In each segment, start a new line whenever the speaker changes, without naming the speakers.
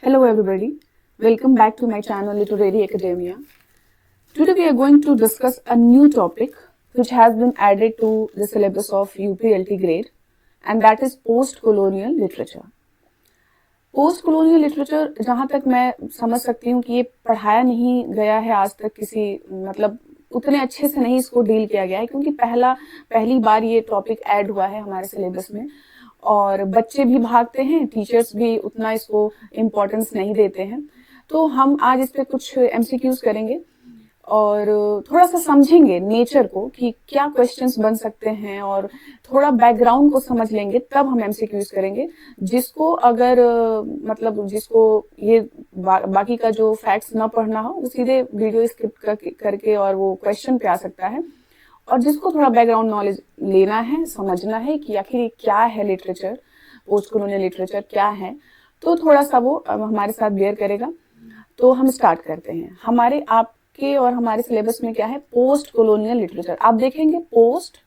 Hello everybody, welcome back to my channel Literary Academia. Today we are going to discuss a new topic which has been added to the syllabus of UPLT grade, and that is post-colonial literature. Post colonial literature जहाँ तक मैं समझ सकती हूँ कि ये पढ़ाया नहीं गया है आज तक किसी उतने अच्छे से नहीं इसको डील किया गया है, क्योंकि पहली बार ये टॉपिक ऐड हुआ है हमारे सिलेबस में और बच्चे भी भागते हैं, टीचर्स भी उतना इसको इम्पोर्टेंस नहीं देते हैं। तो हम आज इस पे कुछ एमसीक्यूज करेंगे और थोड़ा सा समझेंगे नेचर को कि क्या क्वेश्चंस बन सकते हैं और थोड़ा बैकग्राउंड को समझ लेंगे, तब हम एमसीक्यूज करेंगे। जिसको अगर जिसको ये बाकी का जो फैक्ट्स ना पढ़ना हो, वो सीधे वीडियो स्किप करके और वो क्वेश्चन पे आ सकता है। और जिसको थोड़ा बैकग्राउंड नॉलेज लेना है, समझना है कि आखिर ये क्या है लिटरेचर, पोस्ट कॉलोनियल लिटरेचर क्या है, तो थोड़ा सा वो हमारे साथ बेयर करेगा। तो हम स्टार्ट करते हैं। हमारे आपके और हमारे सिलेबस में क्या है, पोस्ट कॉलोनियल लिटरेचर। आप देखेंगे पोस्ट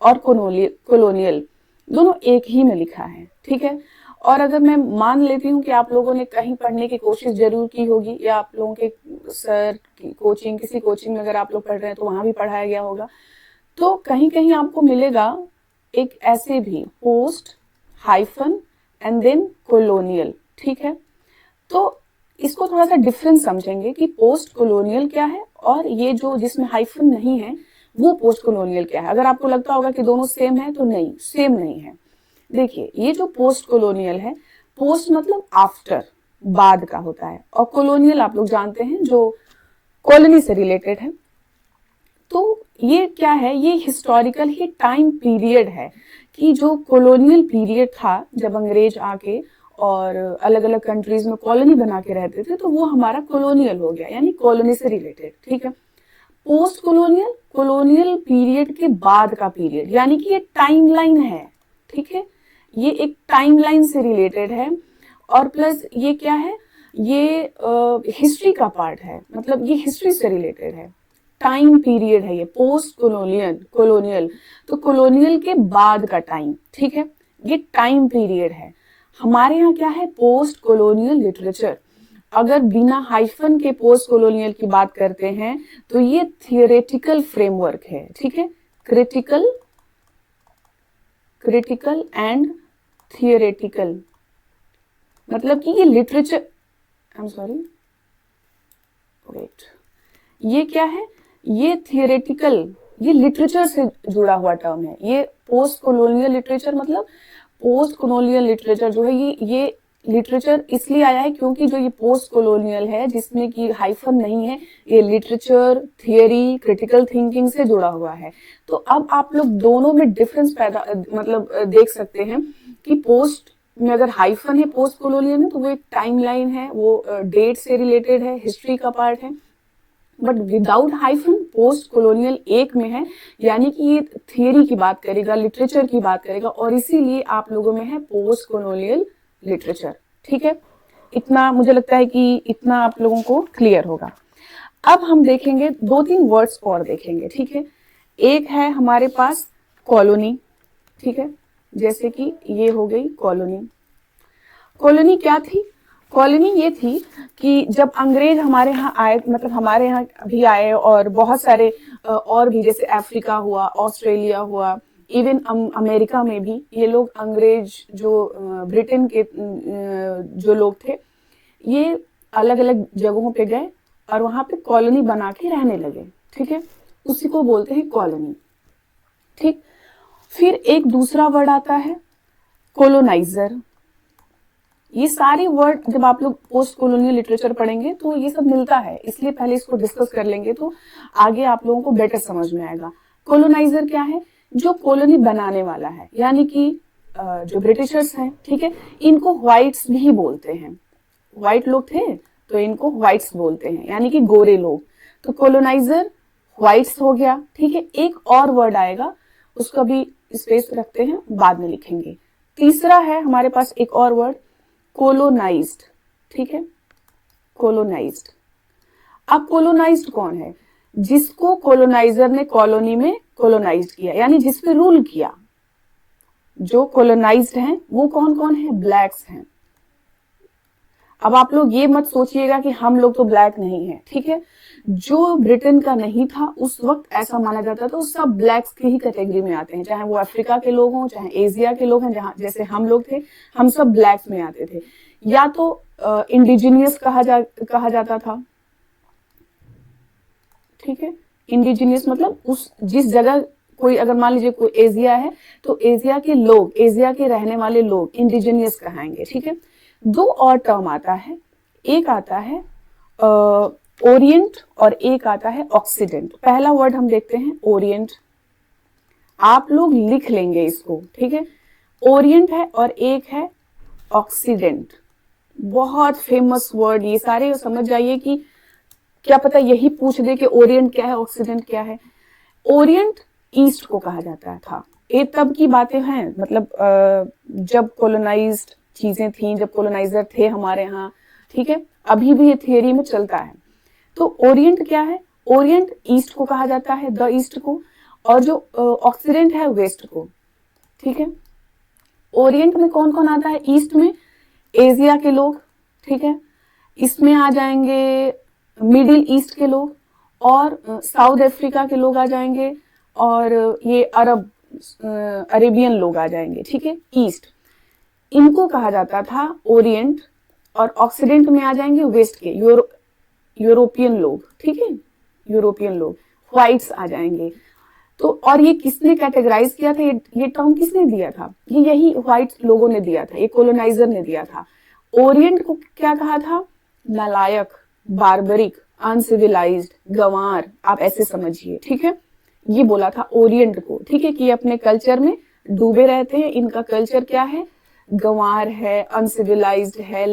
और कॉलोनियल दोनों एक ही में लिखा है, ठीक है। और अगर मैं मान लेती हूँ कि आप लोगों ने कहीं पढ़ने की कोशिश जरूर की होगी, या आप लोगों के सर की कोचिंग, किसी कोचिंग में अगर आप लोग पढ़ रहे हैं तो वहां भी पढ़ाया गया होगा, तो कहीं कहीं आपको मिलेगा एक ऐसे भी post hyphen and then colonial, ठीक है। तो इसको थोड़ा सा डिफरेंस समझेंगे कि पोस्ट कॉलोनियल क्या है और ये जो जिसमें हाइफन नहीं है वो पोस्ट कॉलोनियल क्या है। अगर आपको लगता होगा कि दोनों सेम है, तो नहीं, सेम नहीं है। देखिए, ये जो पोस्ट कॉलोनियल है, पोस्ट मतलब आफ्टर, बाद का होता है, और कॉलोनियल आप लोग जानते हैं जो कॉलोनी से रिलेटेड है। तो ये क्या है, ये हिस्टोरिकल ही टाइम पीरियड है कि जो कॉलोनियल पीरियड था, जब अंग्रेज आके और अलग अलग कंट्रीज में कॉलोनी बना के रहते थे, तो वो हमारा कॉलोनियल हो गया, यानी कॉलोनी से रिलेटेड, ठीक है। पोस्ट कॉलोनियल, कॉलोनियल पीरियड के बाद का पीरियड, यानी कि ये टाइमलाइन है, ठीक है। ये एक टाइमलाइन से रिलेटेड है और प्लस ये क्या है, ये हिस्ट्री का पार्ट है, मतलब ये हिस्ट्री से रिलेटेड है, टाइम पीरियड है ये पोस्ट कॉलोनियल। तो कॉलोनियल के बाद का टाइम, ठीक है, ये टाइम पीरियड है। हमारे यहाँ क्या है, पोस्ट कॉलोनियल लिटरेचर। अगर बिना हाइफन के पोस्ट कॉलोनियल की बात करते हैं तो ये थियोरेटिकल फ्रेमवर्क है, ठीक है। क्रिटिकल एंड थियोरेटिकल, मतलब कि ये literature, I am sorry, wait, ये क्या है, ये थियोरेटिकल, ये लिटरेचर से जुड़ा हुआ टर्म है। ये पोस्ट कॉलोनियल लिटरेचर, मतलब पोस्ट कॉलोनियल लिटरेचर जो है, ये लिटरेचर इसलिए आया है क्योंकि जो ये पोस्ट कॉलोनियल है, जिसमें कि हाइफन नहीं है, ये लिटरेचर, थियरी, क्रिटिकल थिंकिंग से जुड़ा हुआ है। तो अब आप लोग दोनों में डिफरेंस पैदा देख सकते हैं कि पोस्ट में अगर हाइफन है पोस्ट कॉलोनियल में, तो वो एक टाइमलाइन है, वो डेट से रिलेटेड है, हिस्ट्री का पार्ट है। But without hyphen post colonial एक में है, यानी कि ये थियरी की बात करेगा, लिटरेचर की बात करेगा, और इसीलिए आप लोगों में है पोस्ट कॉलोनियल लिटरेचर, ठीक है। इतना मुझे लगता है कि इतना आप लोगों को क्लियर होगा। अब हम देखेंगे 2-3 वर्ड्स और देखेंगे, ठीक है। एक है हमारे पास कॉलोनी, ठीक है, जैसे कि ये हो गई कॉलोनी। कॉलोनी क्या थी, कॉलोनी ये थी कि जब अंग्रेज हमारे यहाँ आए, मतलब हमारे यहाँ भी आए, और बहुत सारे और भी, जैसे अफ्रीका हुआ, ऑस्ट्रेलिया हुआ, इवन अमेरिका में भी ये लोग अंग्रेज जो ब्रिटेन के जो लोग थे, ये अलग अलग जगहों पे गए और वहां पे कॉलोनी बना के रहने लगे, ठीक है। उसी को बोलते हैं कॉलोनी, ठीक। फिर एक दूसरा वर्ड आता है कोलोनाइजर। ये सारे वर्ड जब आप लोग पोस्ट कॉलोनियल लिटरेचर पढ़ेंगे तो ये सब मिलता है, इसलिए पहले इसको डिस्कस कर लेंगे तो आगे आप लोगों को बेटर समझ में आएगा। कोलोनाइजर क्या है, जो कॉलोनी बनाने वाला है, यानी कि जो ब्रिटिशर्स हैं, ठीक है, इनको व्हाइट्स भी बोलते हैं। व्हाइट लोग थे तो इनको व्हाइट्स बोलते हैं, यानी कि गोरे लोग। तो कॉलोनाइजर व्हाइट्स हो गया, ठीक है। एक और वर्ड आएगा, उसका भी स्पेस रखते हैं, बाद में लिखेंगे। तीसरा है हमारे पास एक और वर्ड, कोलोनाइज्ड, ठीक है, कोलोनाइज्ड। अब कोलोनाइज्ड कौन है, जिसको कोलोनाइजर ने कॉलोनी में कोलोनाइज्ड किया, यानी जिस पे रूल किया। जो कोलोनाइज्ड हैं वो कौन कौन है, ब्लैक्स हैं। अब आप लोग ये मत सोचिएगा कि हम लोग तो ब्लैक नहीं है, ठीक है। जो ब्रिटेन का नहीं था उस वक्त ऐसा माना जाता था, सब ब्लैक्स की ही कैटेगरी में आते हैं, चाहे वो अफ्रीका के लोग हों, चाहे एशिया के लोग हैं, जहां जैसे हम लोग थे, हम सब ब्लैक्स में आते थे। या तो इंडिजिनियस कहा जाता था, ठीक है। इंडिजिनियस मतलब उस जिस जगह, कोई अगर मान लीजिए कोई एशिया है तो एशिया के लोग, एशिया के रहने वाले लोग इंडिजिनियस कहाएंगे, ठीक है। दो और टर्म आता है, एक आता है ओरिएंट और एक आता है ऑक्सीडेंट। पहला वर्ड हम देखते हैं ओरिएंट, आप लोग लिख लेंगे इसको, ठीक है। ओरिएंट है और एक है ऑक्सीडेंट, बहुत फेमस वर्ड, ये सारे समझ जाइए कि क्या पता यही पूछ दे कि ओरिएंट क्या है, ऑक्सीडेंट क्या है। ओरिएंट ईस्ट को कहा जाता था, ये तब की बातें हैं, मतलब जब कॉलोनाइज्ड चीजें थी, जब कॉलोनाइजर थे हमारे यहाँ, ठीक है। अभी भी ये थियरी में चलता है। तो ओरिएंट क्या है, ओरिएंट ईस्ट को कहा जाता है, द ईस्ट को, और जो ऑक्सीडेंट है वेस्ट को, ठीक है। ओरिएंट में कौन कौन आता है, ईस्ट में एशिया के लोग, ठीक है। इसमें आ जाएंगे मिडिल ईस्ट के लोग, और साउथ अफ्रीका के लोग आ जाएंगे, और ये अरेबियन लोग आ जाएंगे, ठीक है, ईस्ट। इनको कहा जाता था ओरिएंट, और ऑक्सीडेंट में आ जाएंगे वेस्ट के यूरोपियन लोग, ठीक है, यूरोपियन लोग, व्हाइट्स आ जाएंगे। तो और ये किसने कैटेगराइज किया था, ये टर्म किसने दिया था, ये यही व्हाइट लोगों ने दिया था, ये कॉलोनाइजर ने दिया था। ओरिएंट को क्या कहा था, नालायक, बार्बरिक, अनसिविलाइज्ड, गंवार, आप ऐसे समझिए, ठीक है। ये बोला था ओरिएंट को, ठीक है, कि अपने कल्चर में डूबे रहते हैं, इनका कल्चर क्या है, गंवार है, अनसिविलाइज्ड है,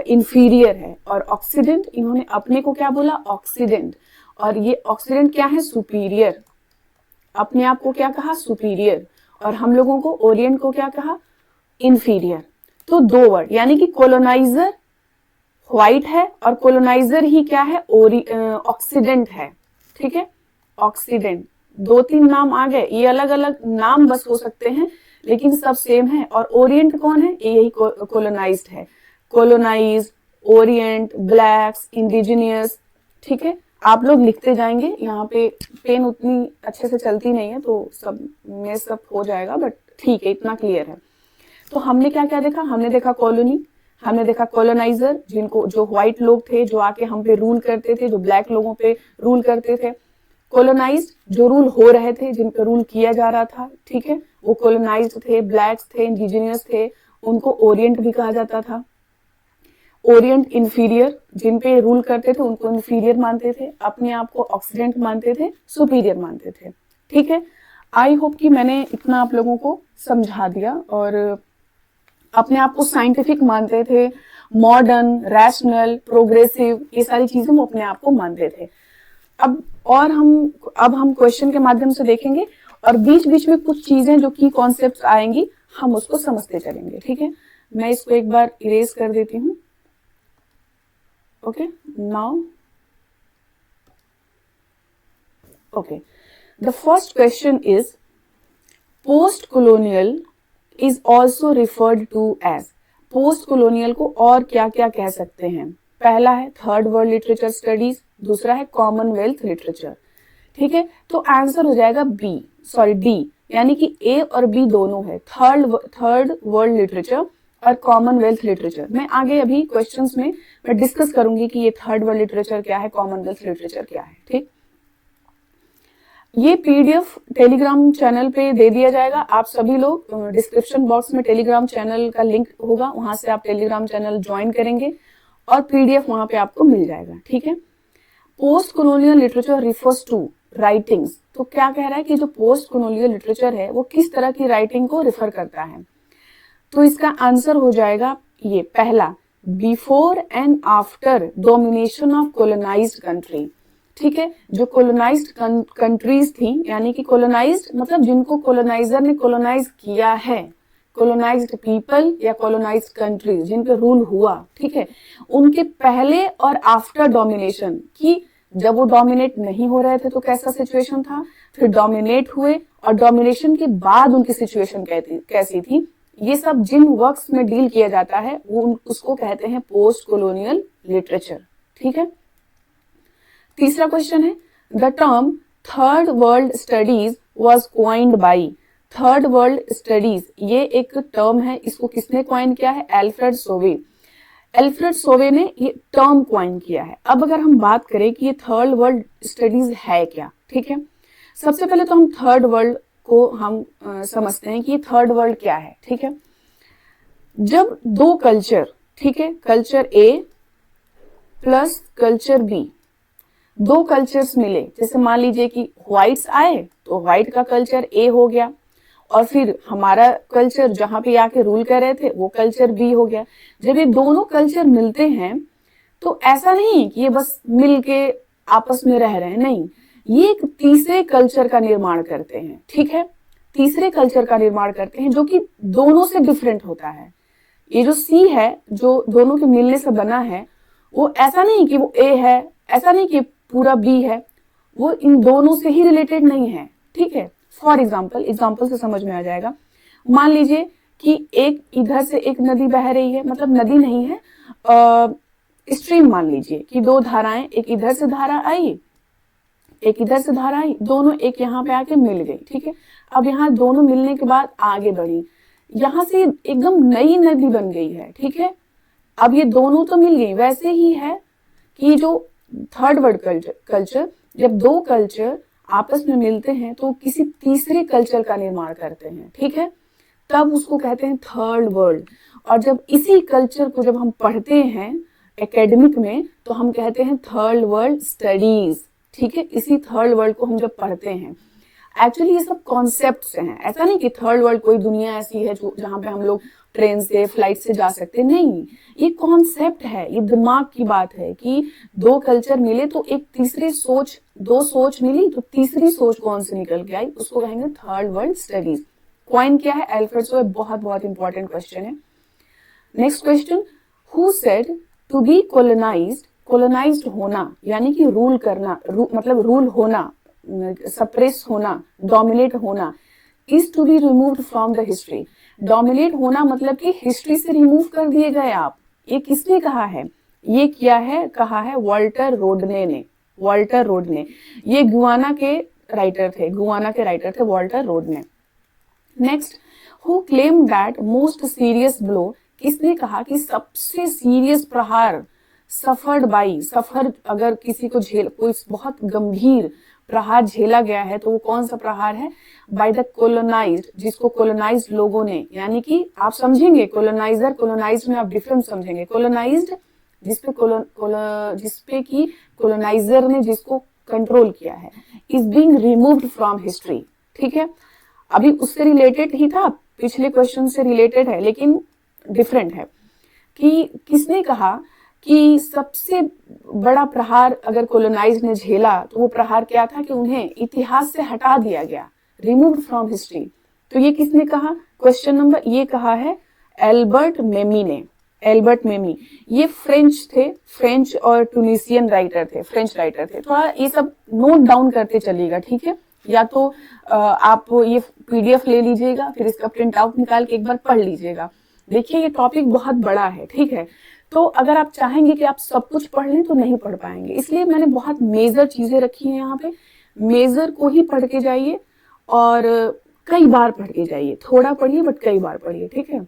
इंफीरियर है। और ऑक्सीडेंट, इन्होंने अपने को क्या बोला, ऑक्सीडेंट, और ये ऑक्सीडेंट क्या है, सुपीरियर, अपने आप को क्या कहा, सुपीरियर, और हम लोगों को ओरिएंट को क्या कहा, इंफीरियर। तो दो वर्ड, यानी कि कॉलोनाइजर व्हाइट है और कॉलोनाइजर ही क्या है, ऑक्सीडेंट है, ठीक है। ऑक्सीडेंट, दो तीन नाम आ गए, ये अलग अलग नाम बस हो सकते हैं लेकिन सब सेम है। और ओरिएंट कौन है, यही कॉलोनाइज्ड है, कॉलोनाइज्ड, ओरिएंट, ब्लैक्स, इंडिजिनियस, ठीक है। आप लोग लिखते जाएंगे, यहाँ पे पेन उतनी अच्छे से चलती नहीं है तो सब में सब हो जाएगा, बट ठीक है, इतना क्लियर है। तो हमने क्या क्या देखा, हमने देखा कॉलोनी, हमने देखा कॉलोनाइजर, जिनको, जो व्हाइट लोग थे जो आके हम पे रूल करते थे, जो ब्लैक लोगों पे रूल करते थे। कॉलोनाइज्ड, जो रूल हो रहे थे, जिन पे रूल किया जा रहा था, ठीक है, वो कॉलोनाइज्ड थे, ब्लैक्स थे, इंडिजिनियस थे, उनको ओरिएंट भी कहा जाता था। ओरिएंट इंफीरियर, जिन पे रूल करते थे उनको इंफीरियर मानते थे, अपने आप को ऑक्सीडेंट मानते थे, सुपीरियर मानते थे, ठीक है। आई होप कि मैंने इतना आप लोगों को समझा दिया। और अपने आप को साइंटिफिक मानते थे, मॉडर्न, रैशनल, प्रोग्रेसिव, ये सारी चीजें वो अपने आप को मानते थे। अब हम क्वेश्चन के माध्यम से देखेंगे, और बीच बीच में कुछ चीजें जो की कॉन्सेप्ट्स आएंगी हम उसको समझते चलेंगे, ठीक है। मैं इसको एक बार इरेज कर देती हूँ। Okay, now okay, the first question is, post colonial is also referred to as, post colonial को और क्या क्या कह सकते हैं। पहला है थर्ड वर्ल्ड लिटरेचर स्टडीज, दूसरा है कॉमनवेल्थ लिटरेचर, ठीक है। तो आंसर हो जाएगा डी, यानी कि ए और बी दोनों है, थर्ड वर्ल्ड लिटरेचर और कॉमनवेल्थ लिटरेचर। मैं आगे अभी क्वेश्चंस में मैं डिस्कस करूंगी कि ये थर्ड वर्ल्ड लिटरेचर क्या है, कॉमनवेल्थ लिटरेचर क्या है, ठीक। ये पीडीएफ टेलीग्राम चैनल पे दे दिया जाएगा, आप सभी लोग डिस्क्रिप्शन बॉक्स में टेलीग्राम चैनल का लिंक होगा, वहां से आप टेलीग्राम चैनल ज्वाइन करेंगे और पीडीएफ वहां पे आपको मिल जाएगा, ठीक है। Post colonial literature refers to writings, तो क्या कह रहा है कि जो पोस्ट कॉलोनियल लिटरेचर है वो किस तरह की राइटिंग को रिफर करता है। तो इसका आंसर हो जाएगा ये पहला, before and after domination of colonised country, ठीक है। जो कॉलोनाइज्ड कंट्रीज थी, यानी कि कॉलोनाइज्ड मतलब जिनको कॉलोनाइजर ने कॉलोनाइज किया है, कॉलोनाइज्ड पीपल या कॉलोनाइज्ड कंट्रीज जिन पे रूल हुआ, ठीक है, उनके पहले और आफ्टर डोमिनेशन की, जब वो डोमिनेट नहीं हो रहे थे तो कैसा सिचुएशन था, फिर डोमिनेट हुए और डोमिनेशन के बाद उनकी सिचुएशन कैसी थी, ये सब जिन वर्क्स में डील किया जाता है वो उसको कहते हैं पोस्ट कॉलोनियल लिटरेचर। ठीक है। तीसरा क्वेश्चन है, the term third world studies was coined bye. Third world studies ये एक टर्म है, इसको किसने कॉइन किया है? एल्फ्रेड सोवे। एल्फ्रेड सोवे ने ये टर्म कॉइन किया है। अब अगर हम बात करें कि ये थर्ड वर्ल्ड स्टडीज है क्या, ठीक है, सबसे पहले तो हम थर्ड वर्ल्ड को हम समझते हैं कि ये थर्ड वर्ल्ड क्या है। ठीक है, जब दो कल्चर, ठीक है, कल्चर ए प्लस कल्चर बी, दो कल्चर्स मिले, जैसे मान लीजिए कि व्हाइट्स आए तो व्हाइट का कल्चर ए हो गया, और फिर हमारा कल्चर जहां पे आके रूल कर रहे थे वो कल्चर बी हो गया। जब ये दोनों कल्चर मिलते हैं तो ऐसा नहीं कि ये बस मिल के आपस में रह रहे हैं, नहीं, ये एक तीसरे कल्चर का निर्माण करते हैं। ठीक है, तीसरे कल्चर का निर्माण करते हैं जो कि दोनों से डिफरेंट होता है। ये जो सी है जो दोनों के मिलने से बना है, वो ऐसा नहीं कि वो ए है, ऐसा नहीं कि पूरा बी है, वो इन दोनों से ही रिलेटेड नहीं है। ठीक है, फॉर एग्जाम्पल से समझ में आ जाएगा। मान लीजिए कि एक इधर से एक नदी बह रही है, मतलब नदी नहीं है, स्ट्रीम मान लीजिए कि दो धाराएं, एक इधर से धारा आई, एक इधर से धारा आई, दोनों एक यहाँ पे आके मिल गई। ठीक है, अब यहाँ दोनों मिलने के बाद आगे बढ़ी, यहाँ से एकदम नई नदी बन गई है। ठीक है, अब ये दोनों तो मिल गई। वैसे ही है कि जो थर्ड वर्ल्ड कल्चर, जब दो कल्चर आपस में मिलते हैं तो किसी तीसरे कल्चर का निर्माण करते हैं। ठीक है, तब उसको कहते हैं थर्ड वर्ल्ड। और जब इसी कल्चर को जब हम पढ़ते हैं एकेडमिक में तो हम कहते हैं थर्ड वर्ल्ड स्टडीज। ठीक है, इसी थर्ड वर्ल्ड को हम जब पढ़ते हैं, एक्चुअली ये सब कॉन्सेप्ट्स हैं। ऐसा नहीं कि थर्ड वर्ल्ड कोई दुनिया ऐसी है जहां पे हम लोग ट्रेन से फ्लाइट से जा सकते, नहीं, ये कॉन्सेप्ट है, ये दिमाग की बात है कि दो कल्चर मिले तो एक तीसरी सोच, दो सोच मिली तो तीसरी सोच कौन से निकल के आई, उसको कहेंगे थर्ड वर्ल्ड स्टडीज। कॉइन क्या है? Alfred Sauvy. बहुत बहुत इंपॉर्टेंट क्वेश्चन है। Next question, who said to be colonized, colonized होना यानी कि रूल करना, मतलब रूल होना, सप्रेस होना, डोमिनेट होना, is to be removed from the history. Dominate होना मतलब कि हिस्ट्री से रिमूव कर दिए गए आप। ये किसने कहा है? ये किया है, कहा है वाल्टर रोडने ने। वाल्टर रोडने, ये गुआना के राइटर थे Walter Rodney. Next, who claim that most serious blow, किसने कहा कि सबसे सीरियस प्रहार सफर्ड बाई, सफर अगर किसी को कोई बहुत गंभीर प्रहार झेला गया है तो वो कौन सा प्रहार है? बाय द कोलोनाइज्ड, जिसको कोलोनाइज्ड लोगों ने, यानी कि आप समझेंगे कोलोनाइजर कोलोनाइज्ड में आप डिफरेंस समझेंगे। कोलोनाइज्ड जिसपे की कोलोनाइजर ने जिसको कंट्रोल किया है, is being removed from history. ठीक है, अभी उससे रिलेटेड ही था, पिछले क्वेश्चन से रिलेटेड है लेकिन डिफरेंट है कि किसने कहा कि सबसे बड़ा प्रहार अगर कोलोनाइज ने झेला तो वो प्रहार क्या था कि उन्हें इतिहास से हटा दिया गया, रिमूव्ड फ्रॉम हिस्ट्री। तो ये किसने कहा? क्वेश्चन नंबर, ये कहा है एल्बर्ट मेमी ने। एल्बर्ट मेमी ये फ्रेंच थे, फ्रेंच और ट्यूनिसियन राइटर थे, फ्रेंच राइटर थे। थोड़ा ये सब नोट डाउन करते चलिएगा, ठीक है, या तो आप ये पीडीएफ ले लीजिएगा, फिर इसका प्रिंट आउट निकाल के एक बार पढ़ लीजिएगा। देखिए ये टॉपिक बहुत बड़ा है, ठीक है, तो अगर आप चाहेंगे कि आप सब कुछ पढ़ लें तो नहीं पढ़ पाएंगे, इसलिए मैंने बहुत मेजर चीजें रखी हैं यहाँ पे। मेजर को ही पढ़ के जाइए और कई बार पढ़ के जाइए, थोड़ा पढ़िए बट कई बार पढ़िए, ठीक है,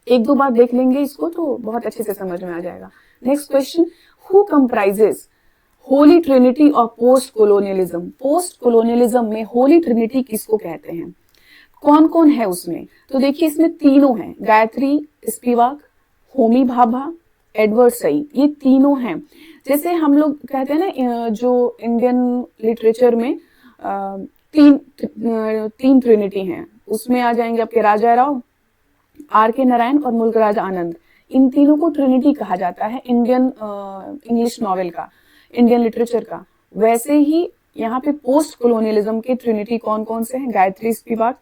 एक दो बार देख लेंगे इसको तो बहुत अच्छे से समझ में आ जाएगा। Next question, who comprises Holi Trinity और पोस्ट कोलोनियलिज्म। पोस्ट कोलोनियलिज्म में होली ट्रिनिटी किसको कहते हैं, कौन कौन है उसमें? तो देखिए इसमें तीनों हैं, Gayatri Spivak, Homi Bhabha, Edward Said, ये तीनों हैं। जैसे हम लोग कहते हैं ना जो इंडियन लिटरेचर में तीन ट्रिनिटी हैं, उसमें आ जाएंगे आपके राजा राव, आर के नारायण और मुल्कराज आनंद। इन तीनों को ट्रिनिटी कहा जाता है इंडियन इंग्लिश नॉवेल का, इंडियन लिटरेचर का। वैसे ही यहाँ पे पोस्ट कोलोनियलिज्म के ट्रिनिटी कौन कौन से हैं? गायत्री स्पिवाक,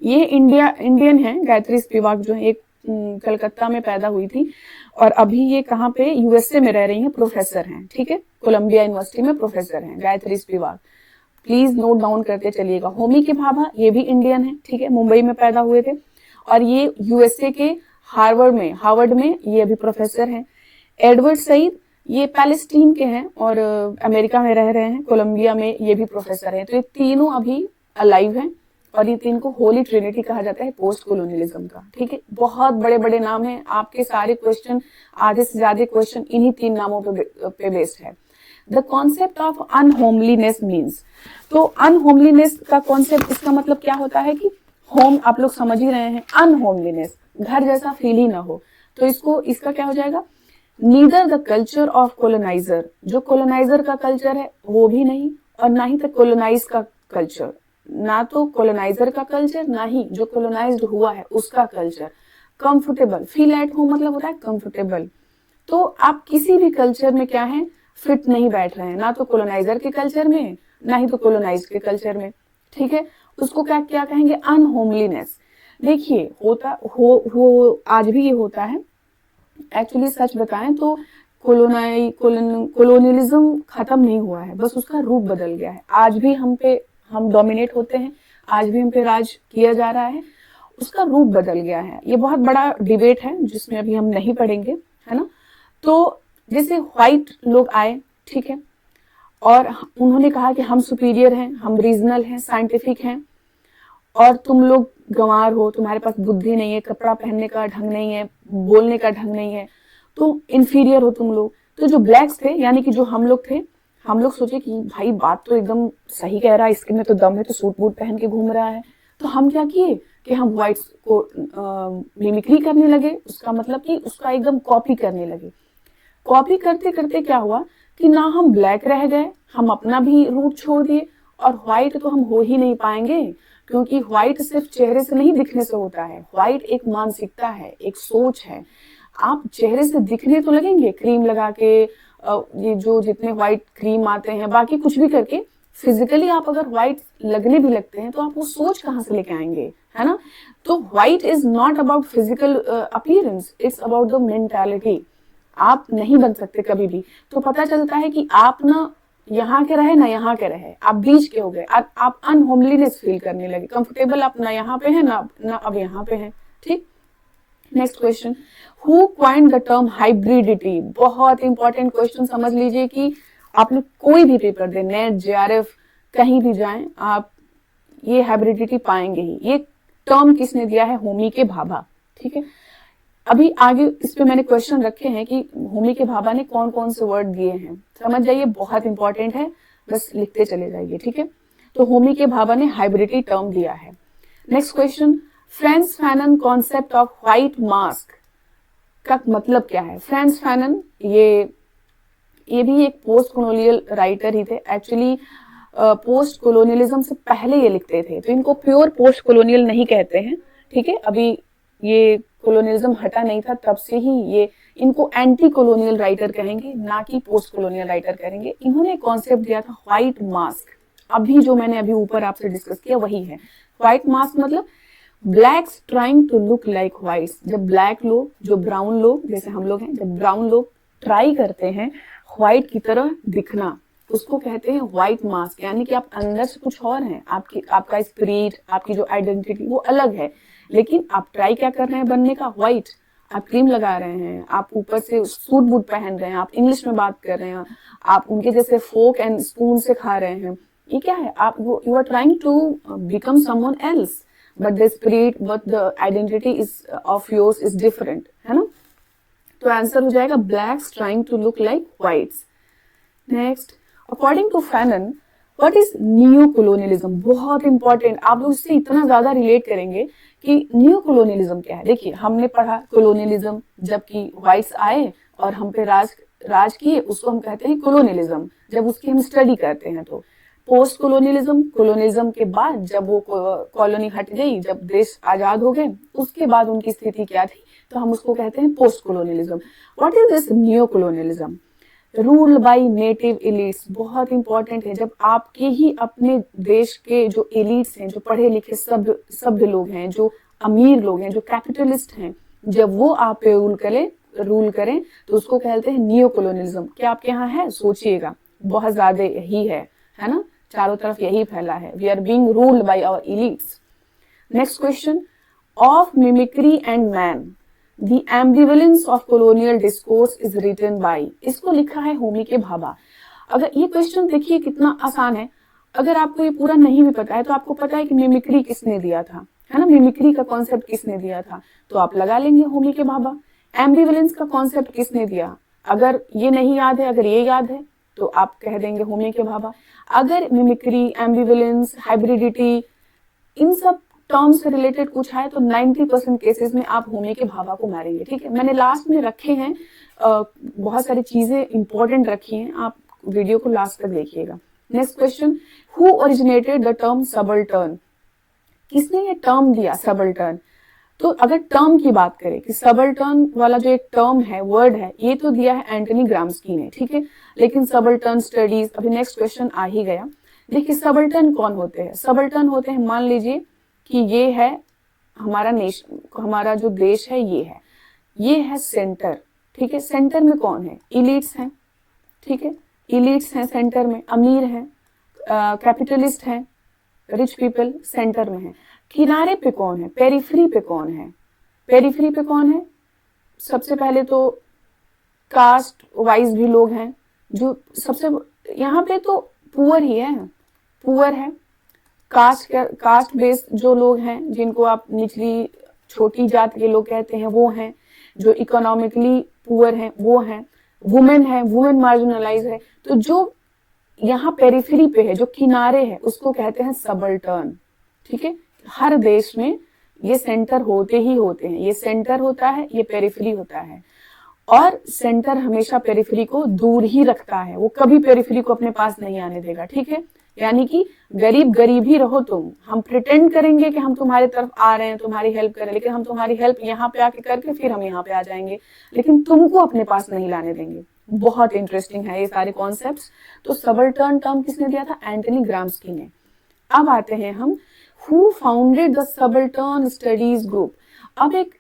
ये इंडियन है। गायत्री स्पिवाक जो है एक कलकत्ता में पैदा हुई थी और अभी ये कहाँ पे यूएसए में रह रही हैं, प्रोफेसर हैं, ठीक है, कोलंबिया यूनिवर्सिटी में प्रोफेसर हैं Gayatri Spivak. Please note down करते चलिएगा। होमी के भाभा ये भी इंडियन है, ठीक है, मुंबई में पैदा हुए थे। और ये यूएसए के हार्वर्ड में ये अभी प्रोफेसर हैं। एडवर्ड सईद ये पैलेस्टीन के हैं और अमेरिका में रह रहे हैं, कोलंबिया में ये भी प्रोफेसर हैं। तो ये तीनों अभी अलाइव हैं और ये तीन को होली ट्रिनिटी कहा जाता है पोस्ट कोलोनियलिज्म का। ठीक है, बहुत बड़े बड़े नाम हैं, आपके सारे क्वेश्चन, आधे से ज्यादा क्वेश्चन इन्हीं तीन नामों पे बेस्ड है। द कॉन्सेप्ट ऑफ अनहोमलीनेस मीन्स, तो अनहोमलीनेस का कॉन्सेप्ट, इसका मतलब क्या होता है कि होम आप लोग समझ ही रहे हैं, अनहोमलीनेस घर जैसा फील ही ना हो। तो इसका क्या हो जाएगा, neither the culture of coloniser, जो कोलोनाइजर का कल्चर है वो भी नहीं, और ना ही द कोलोनाइज का कल्चर, ना तो कोलोनाइजर का कल्चर ना ही जो कोलोनाइज्ड हुआ है उसका culture. Comfortable, feel at home मतलब होता है कंफर्टेबल। तो आप किसी भी कल्चर में क्या है, फिट नहीं बैठ रहे हैं, ना तो कोलोनाइजर के कल्चर में ना ही तो कोलोनाइज के कल्चर में। ठीक है, उसको क्या क्या कहेंगे, अनहोमलीनेस। देखिए हो आज भी ये होता है। एक्चुअली सच बताएं तो कोलोनियलिज्म खत्म नहीं हुआ है, बस उसका रूप बदल गया है। आज भी हम डोमिनेट होते हैं, आज भी हम पे राज किया जा रहा है, उसका रूप बदल गया है। ये बहुत बड़ा डिबेट है जिसमें अभी हम नहीं पढ़ेंगे, है ना। तो जैसे व्हाइट लोग आए, ठीक है, और उन्होंने कहा कि हम सुपीरियर हैं, हम रीजनल हैं, साइंटिफिक हैं, और तुम लोग गंवार हो, तुम्हारे पास बुद्धि नहीं है, कपड़ा पहनने का ढंग नहीं है, बोलने का ढंग नहीं है, तो इंफीरियर हो तुम लोग। तो जो ब्लैक्स थे, यानी कि जो हम लोग थे, हम लोग सोचे कि भाई बात तो एकदम सही कह रहा है, इसके में तो दम है, तो सूट बूट पहन के घूम रहा है। तो हम क्या किए कि हम व्हाइट्स को मिमिक्री करने लगे, उसका मतलब कि उसका एकदम कॉपी करने लगे। कॉपी करते करते क्या हुआ कि ना हम ब्लैक रह गए, हम अपना भी रूट छोड़ दिए, और व्हाइट तो हम हो ही नहीं पाएंगे, क्योंकि व्हाइट सिर्फ चेहरे से नहीं दिखने से होता है। व्हाइट एक मानसिकता है, एक सोच है। आप चेहरे से दिखने तो लगेंगे क्रीम लगा के, ये जो जितने व्हाइट क्रीम आते हैं, बाकी कुछ भी करके, फिजिकली आप अगर व्हाइट लगने भी लगते हैं तो आप वो सोच कहाँ से लेके आएंगे, है ना। तो white is not about physical appearance, it's about the mentality. आप नहीं बन सकते कभी भी। तो पता चलता है कि आप ना यहाँ के रहे ना यहाँ के रहे, आप बीच के हो गए, आप अनहोमलीनेस फील करने लगे, कंफर्टेबल आप ना यहाँ पे है ना अब यहाँ पे है। ठीक, next question, who coined the term hybridity. बहुत इंपॉर्टेंट क्वेश्चन, समझ लीजिए कि आप लोग कोई भी पेपर दे, नेट, जेआरएफ, कहीं भी जाएं, आप ये हाइब्रिडिटी पाएंगे ही। ये टर्म किसने दिया है, होमी के भाभा। ठीक है, अभी आगे इस पे मैंने क्वेश्चन रखे हैं कि होमी के भाभा ने कौन कौन से वर्ड दिए हैं, समझ जाइए, बहुत इंपॉर्टेंट है, बस लिखते चले जाइए। ठीक है, तो होमी के भाभा ने हाइब्रिडिटी टर्म दिया है। Next question, Frantz Fanon concept of white mask का मतलब क्या है। फ्रांस फैनन ये भी एक पोस्ट कॉलोनियल राइटर ही थे। एक्चुअली पोस्ट कॉलोनियलिज्म से पहले ये लिखते थे, तो इनको प्योर पोस्ट कॉलोनियल नहीं कहते हैं। ठीक है, अभी ये कॉलोनियलिज्म हटा नहीं था, तब से ही ये इनको एंटी कॉलोनियल राइटर कहेंगे, ना कि पोस्ट कॉलोनियल राइटर कहेंगे। इन्होंने कॉन्सेप्ट दिया था व्हाइट मास्क, अभी जो मैंने अभी ऊपर आपसे डिस्कस किया वही है। व्हाइट मास्क मतलब blacks trying to look like whites. जब ब्लैक लोग, जो ब्राउन लोग जैसे हम लोग हैं, जब ब्राउन लोग ट्राई करते हैं व्हाइट की तरह दिखना, उसको कहते हैं व्हाइट मास्क। यानी कि आप अंदर से कुछ और हैं, आपका स्पिरिट, आपकी जो आइडेंटिटी वो अलग है, लेकिन आप ट्राई क्या कर रहे हैं बनने का, व्हाइट। आप क्रीम लगा रहे हैं, आप ऊपर से सूट बूट पहन रहे हैं, आप इंग्लिश में बात कर रहे हैं, आप उनके जैसे फोक एंड स्पून से खा रहे हैं। ये क्या है, आप you are trying to become someone else, but the spirit, but the identity is of yours is different, है ना। तो आंसर हो जाएगा blacks trying to look like whites. Next, according to Fanon what is new colonialism. बहुत important, आप लोग इससे इतना ज्यादा रिलेट करेंगे कि न्यू कॉलोनियलिज्म क्या है। देखिए, हमने पढ़ा कॉलोनियलिज्म, जबकि व्हाइट्स आए और हम पे राज किए, उसको हम कहते हैं कॉलोनियलिज्म। जब उसकी हम स्टडी करते हैं तो पोस्ट कॉलोनियलिज्म के बाद जब वो कॉलोनी हट गई, जब देश आजाद हो गए, उसके बाद उनकी स्थिति क्या थी, तो हम उसको कहते हैं post colonialism. What is this new colonialism, ruled by native elites. बहुत इंपॉर्टेंट है, जब आपके ही अपने देश के जो एलिट्स हैं, जो पढ़े लिखे सभ्य लोग हैं, जो अमीर लोग हैं, जो कैपिटलिस्ट हैं, जब वो आप पे रूल करें तो उसको कहते हैं न्यू कॉलोनियलिज्म। क्या आपके यहाँ है, सोचिएगा, बहुत ज्यादा यही है ना, चारों तरफ यही फैला है। We are being ruled by our elites. Next question, of mimicry and man, the ambivalence of colonial discourse is written by. इसको लिखा है होमी के भाभा। अगर ये क्वेश्चन देखिए कितना आसान है, अगर आपको ये पूरा नहीं भी पता है तो आपको पता है कि मिमिक्री किसने दिया था, है ना, मिमिक्री का कॉन्सेप्ट किसने दिया था, तो आप लगा लेंगे होमी के भाभा। एम्बिवलेंस का कॉन्सेप्ट किसने दिया, अगर ये नहीं याद है, अगर ये याद है तो आप कह देंगे होमी के भाभा। अगर मिमिक्री, एम्बिवलेंस, हाइब्रिडिटी, इन सब टर्म से रिलेटेड कुछ है तो 90% केसेस में आप होमी के भाभा को मारेंगे। ठीक है, मैंने लास्ट में रखे हैं, बहुत सारी चीजें इंपॉर्टेंट रखी हैं, आप वीडियो को लास्ट तक देखिएगा। Next question, who originated the term subaltern, किसने ये टर्म दिया सबल्टर्न। तो अगर टर्म की बात करें कि सबल्टर्न वाला जो एक टर्म है, वर्ड है, ये तो दिया है एंटनी ग्राम्स्की ने, ठीक है, लेकिन सबल्टर्न स्टडीज, अभी नेक्स्ट क्वेश्चन आ ही गया। देखिए सबल्टर्न कौन होते हैं, सबल्टर्न होते हैं, मान लीजिए कि ये है हमारा नेशन, हमारा जो देश है ये है सेंटर, ठीक है, सेंटर में कौन है, इलीट्स हैं, ठीक है, इलीट्स हैं सेंटर में, अमीर हैं, कैपिटलिस्ट हैं, रिच पीपल सेंटर में है। किनारे पे कौन है, पेरिफेरी पे कौन है, पेरिफेरी पे कौन है, सबसे पहले तो कास्ट वाइज भी लोग हैं, जो सबसे यहाँ पे तो पुअर ही है, पुअर है, कास्ट बेस्ड जो लोग हैं, जिनको आप निचली छोटी जात के लोग कहते हैं, वो हैं, जो इकोनॉमिकली पुअर हैं वो हैं, वुमेन है, वुमेन मार्जिनलाइज है, तो जो यहाँ पेरिफेरी पे है, जो किनारे है, उसको कहते हैं सबल्टर्न। ठीक है, हर देश में ये सेंटर होते ही होते हैं, ये सेंटर होता है, ये पेरिफेरी होता है, और सेंटर हमेशा पेरिफेरी को दूर ही रखता है, वो कभी पेरिफेरी को अपने पास नहीं आने देगा। ठीक है, यानी कि गरीब ही रहो तुम, हम प्रिटेंड करेंगे कि हम तुम्हारी तरफ आ रहे हैं, तुम्हारी हेल्प करें, लेकिन हम तुम्हारी हेल्प यहाँ पे आके करके फिर हम यहाँ पे आ जाएंगे, लेकिन तुमको अपने पास नहीं लाने देंगे। बहुत इंटरेस्टिंग है ये सारे कॉन्सेप्ट्स। तो सबल्टर्न टर्म किसने दिया था, एंटनी ग्राम्स्की ने। अब आते हैं हम, who founded the subaltern studies group. अब एक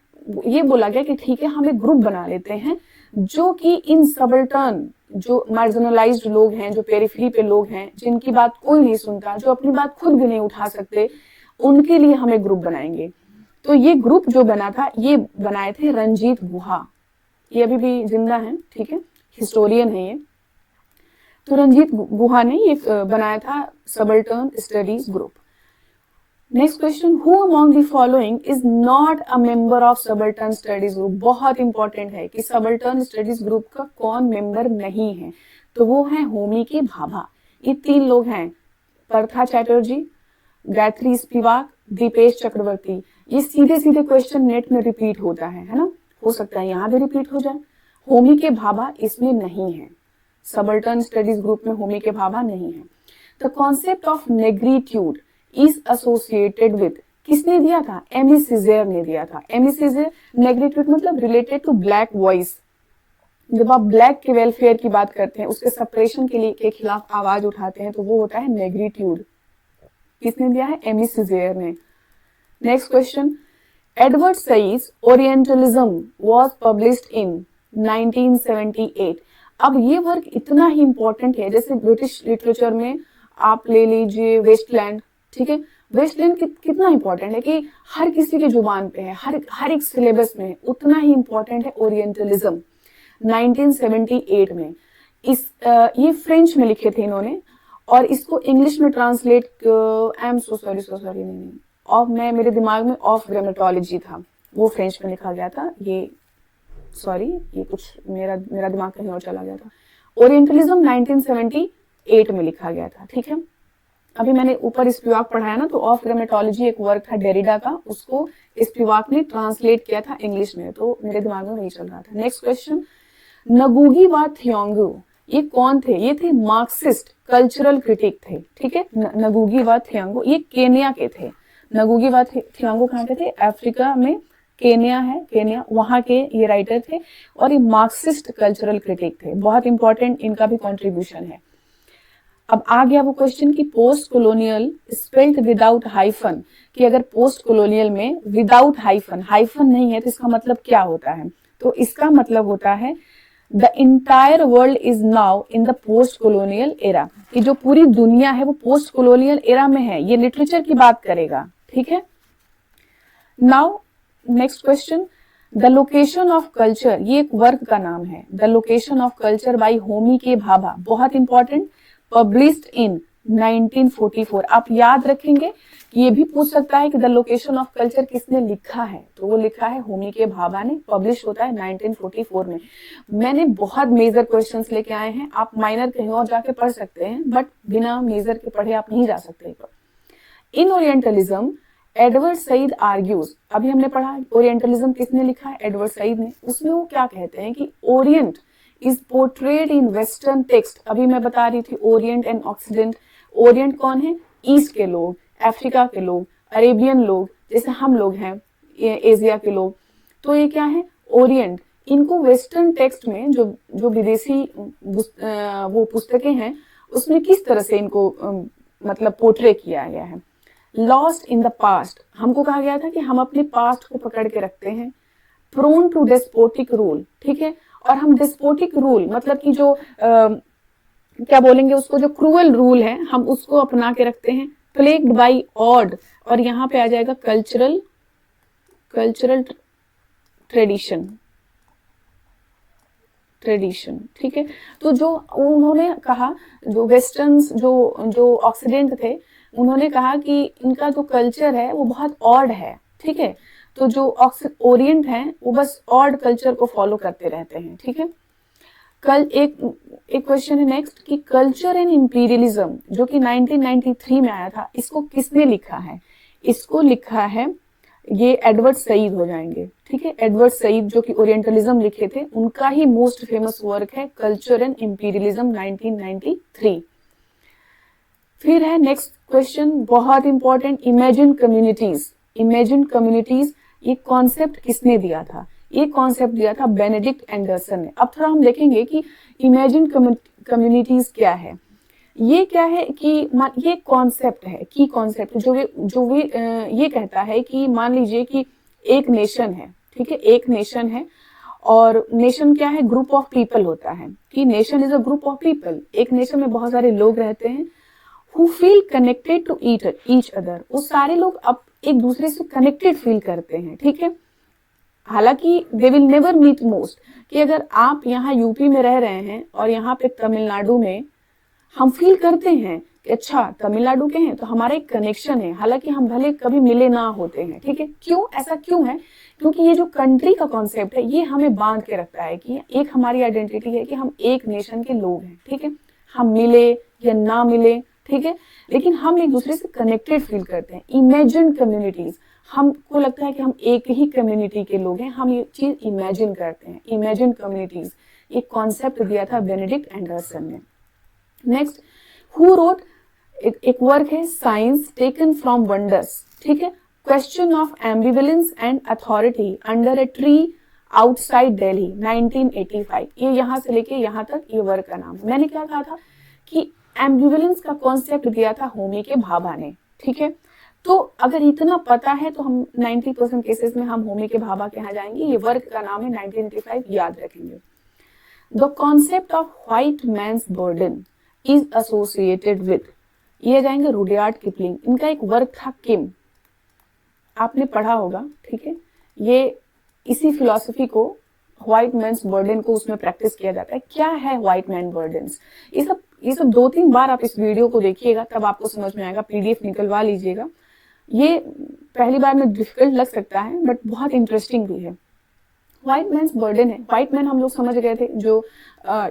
ये बोला गया कि ठीक है, हम एक ग्रुप बना लेते हैं जो कि इन सबल्टर्न, जो मार्जिनलाइज्ड लोग हैं, जो पेरिफेरी पे लोग हैं, जिनकी बात कोई नहीं सुनता, जो अपनी बात खुद भी नहीं उठा सकते, उनके लिए हम एक ग्रुप बनाएंगे। तो ये ग्रुप जो बना था, ये बनाए थे रंजीत गुहा, ये अभी भी जिंदा हैं, ठीक है, हिस्टोरियन है ये। तो रंजीत गुहा ने ये बनाया था subaltern studies group. Next question, who among the following is not a member of subaltern studies group. बहुत इंपॉर्टेंट है कि सबल्टर्न स्टडीज ग्रुप का कौन मेंबर नहीं है, तो वो है होमी के भाभा। ये तीन लोग हैं, परथा चैटर्जी, गायत्री स्पिवाक, दीपेश चक्रवर्ती। ये सीधे सीधे क्वेश्चन नेट में रिपीट होता है ना, हो सकता है यहाँ भी रिपीट हो जाए। होमी के भाभा इसमें नहीं है, सबल्टर्न स्टडीज ग्रुप में होमी के भाभा नहीं है। The concept of negritude is associated with, किसने दिया था, एमी सीजर ने दिया था। एमी सीजर, नेग्रीट्यूड मतलब रिलेटेड टू ब्लैक वॉइस, जब आप ब्लैक के वेलफेयर की बात करते हैं, उसके सप्रेशन के खिलाफ आवाज उठाते हैं, तो वो होता है नेग्रीट्यूड। किसने दिया है, एमी सीजर ने। Next question, Edward Said orientalism was published in 1978। अब ये वर्क इतना ही इंपॉर्टेंट है, जैसे ब्रिटिश लिटरेचर में आप ले लीजिए वेस्टलैंड, ठीक है, वेस्टलैंड कितना इंपॉर्टेंट है कि हर किसी के जुबान पे है, हर एक सिलेबस में, उतना ही इंपॉर्टेंट है ओरिएंटलिज्म। 1978 में ये फ्रेंच में लिखे थे इन्होंने, और इसको इंग्लिश में translate, I am so sorry नहीं, ऑफ, मैं मेरे दिमाग में ऑफ ग्रामेटोलॉजी था, वो फ्रेंच में लिखा गया था, ये सॉरी, ये कुछ मेरा दिमाग कहीं और चला गया था। ओरिएंटलिज्म 1978 में लिखा गया था, ठीक है। अभी मैंने ऊपर स्पिवाक पढ़ाया ना, तो ऑफ ग्रामेटोलॉजी एक वर्क था डेरिडा का, उसको स्पिवाक ने ट्रांसलेट किया था इंग्लिश में, तो मेरे दिमाग में वही चल रहा था। नेक्स्ट क्वेश्चन, नगुगी वा थियोंगू, ये कौन थे, ये थे मार्क्सिस्ट कल्चरल क्रिटिक थे, ठीक है। नगुगी वा थियोंगू ये केन्या के थे। नगुगी वा थियोंगू कहाँ के थे, अफ्रीका में, केन्या है, केन्या, वहां के ये राइटर थे, और ये मार्क्सिस्ट कल्चरल क्रिटिक थे। बहुत इंपॉर्टेंट इनका भी कंट्रीब्यूशन है। अब आ गया वो क्वेश्चन कि post colonial spelled without hyphen, कि अगर पोस्ट कॉलोनियल में विदाउट हाइफन नहीं है तो इसका मतलब क्या होता है, तो इसका मतलब होता है the entire world is now in the post colonial era, कि जो पूरी दुनिया है वो पोस्ट कॉलोनियल एरा में है। ये लिटरेचर की बात करेगा, ठीक है। Now next question, the location of culture, ये एक वर्क का नाम है, the location of culture by Homi K Bhabha, बहुत इंपॉर्टेंट, पब्लिश्ड इन 1944। आप याद रखेंगे, ये भी पूछ सकता है कि द लोकेशन ऑफ कल्चर किसने लिखा है, तो वो लिखा है होमी के भाभा ने, पब्लिश होता है 1944 में। मैंने बहुत मेजर क्वेश्चंस लेके आए हैं, आप माइनर कहीं और जाके पढ़ सकते हैं, बट बिना मेजर के पढ़े आप नहीं जा सकते। इन ओरिएंटलिज्म एडवर्ड सईद आर्ग्यूज, अभी हमने पढ़ा ओरिएंटलिज्म किसने लिखा है, एडवर्ड सईद ने। उसमें वो क्या कहते हैं कि Orient is portrayed in western text, अभी मैं बता रही थी ओरिएंट एंड ऑक्सीडेंट। ओरिएंट कौन है, ईस्ट के लोग, अफ्रीका के लोग, अरेबियन लोग, जैसे हम लोग हैं, एशिया के लोग, तो ये क्या है, ओरिएंट। इनको वेस्टर्न टेक्स्ट में जो विदेशी वो पुस्तकें हैं उसमें किस तरह से इनको मतलब पोर्ट्रे किया गया है। लॉस्ट इन द पास्ट, हमको कहा गया था कि हम अपने पास्ट को पकड़ के रखते हैं। प्रोन टू डेस्पोटिक रूल, ठीक है, और हम डेस्पोटिक रूल मतलब कि जो क्या बोलेंगे उसको, जो क्रूअल रूल है हम उसको अपना के रखते हैं। प्लेग्ड बाय ऑड, और यहाँ पे आ जाएगा कल्चरल ट्रेडिशन, ठीक है। तो जो उन्होंने कहा, जो वेस्टर्न्स जो ऑक्सीडेंट थे, उन्होंने कहा कि इनका जो कल्चर है वो बहुत ऑड है, ठीक है। तो जो ओरिएंट है वो बस ऑड कल्चर को फॉलो करते रहते हैं, ठीक है। कल एक क्वेश्चन है नेक्स्ट कि कल्चर एंड इंपीरियलिज्म जो कि 1993 में आया था, इसको किसने लिखा है, इसको लिखा है ये एडवर्ड सईद हो जाएंगे, ठीक है। एडवर्ड सईद जो कि ओरिएंटलिज्म लिखे थे, उनका ही मोस्ट फेमस वर्क है कल्चर एंड इंपीरियलिज्म 1993। फिर है नेक्स्ट क्वेश्चन, बहुत important, imagine communities. Imagine communities ये कॉन्सेप्ट किसने दिया था, ये कॉन्सेप्ट दिया था बेनेडिक्ट एंडरसन ने। अब थोड़ा हम देखेंगे कि इमेजिन कम्युनिटीज क्या है। ये क्या है कि ये कॉन्सेप्ट है, की कॉन्सेप्ट जो वे ये कहता है कि मान लीजिए कि एक नेशन है, ठीक है, एक नेशन है, और नेशन क्या है, ग्रुप ऑफ पीपल होता है, कि nation is a group of people. एक नेशन में बहुत सारे लोग रहते हैं, who feel connected to each other, वो सारे लोग अब एक दूसरे से कनेक्टेड फील करते हैं, ठीक है। हालांकि they will never meet most, कि अगर आप यहाँ यूपी में रह रहे हैं और यहाँ पे तमिलनाडु में, हम फील करते हैं कि अच्छा तमिलनाडु के हैं तो हमारा एक कनेक्शन है, हालांकि हम भले कभी मिले ना होते हैं, ठीक है। क्यों, ऐसा क्यों है, क्योंकि ये जो कंट्री का कॉन्सेप्ट है ये हमें बांध के रखता है कि एक हमारी आइडेंटिटी है कि हम एक नेशन के लोग हैं, ठीक है। हम मिले या ना मिले, ठीक है, लेकिन हम एक दूसरे से कनेक्टेड फील करते हैं। इमेजिन कम्युनिटीज, हमको लगता है कि हम एक ही कम्युनिटी के लोग हैं, हम ये चीज इमेजिन करते हैं। इमेजिन कम्युनिटीज, ये कॉन्सेप्ट दिया था बेनेडिक्ट एंडरसन ने। नेक्स्ट, हु रोट, एक वर्क है साइंस टेकन फ्रॉम वंडर्स, ठीक है, question of ambivalence and authority under a tree outside Delhi 1985। ये यहाँ से लेके यहाँ तक ये वर्क का नाम है। मैंने क्या कहा था कि एम्बिवेलेंस का कॉन्सेप्ट दिया था होमी के भाभा ने, ठीक है। तो अगर इतना पता है तो हम 90% केसेस में हम होमी के भाभा के यहाँ जाएंगे। ये वर्क का नाम है 1985, याद रखेंगे। The concept of white man's burden is associated with, ये जाएंगे रुडयार्ड किपलिंग। इनका एक वर्क था किम, आपने पढ़ा होगा, ठीक है। ये इसी फिलॉसफी को, व्हाइट मैन्स बर्डन को उसमें प्रैक्टिस किया जाता है। क्या है व्हाइट मैन बर्डन्स, ये सब 2-3 बार आप इस वीडियो को देखिएगा तब आपको समझ में आएगा। पीडीएफ निकलवा लीजिएगा, ये पहली बार में डिफिकल्ट लग सकता है बट बहुत इंटरेस्टिंग भी है। व्हाइट मैन्स बर्डन है, व्हाइट मैन हम लोग समझ गए थे, जो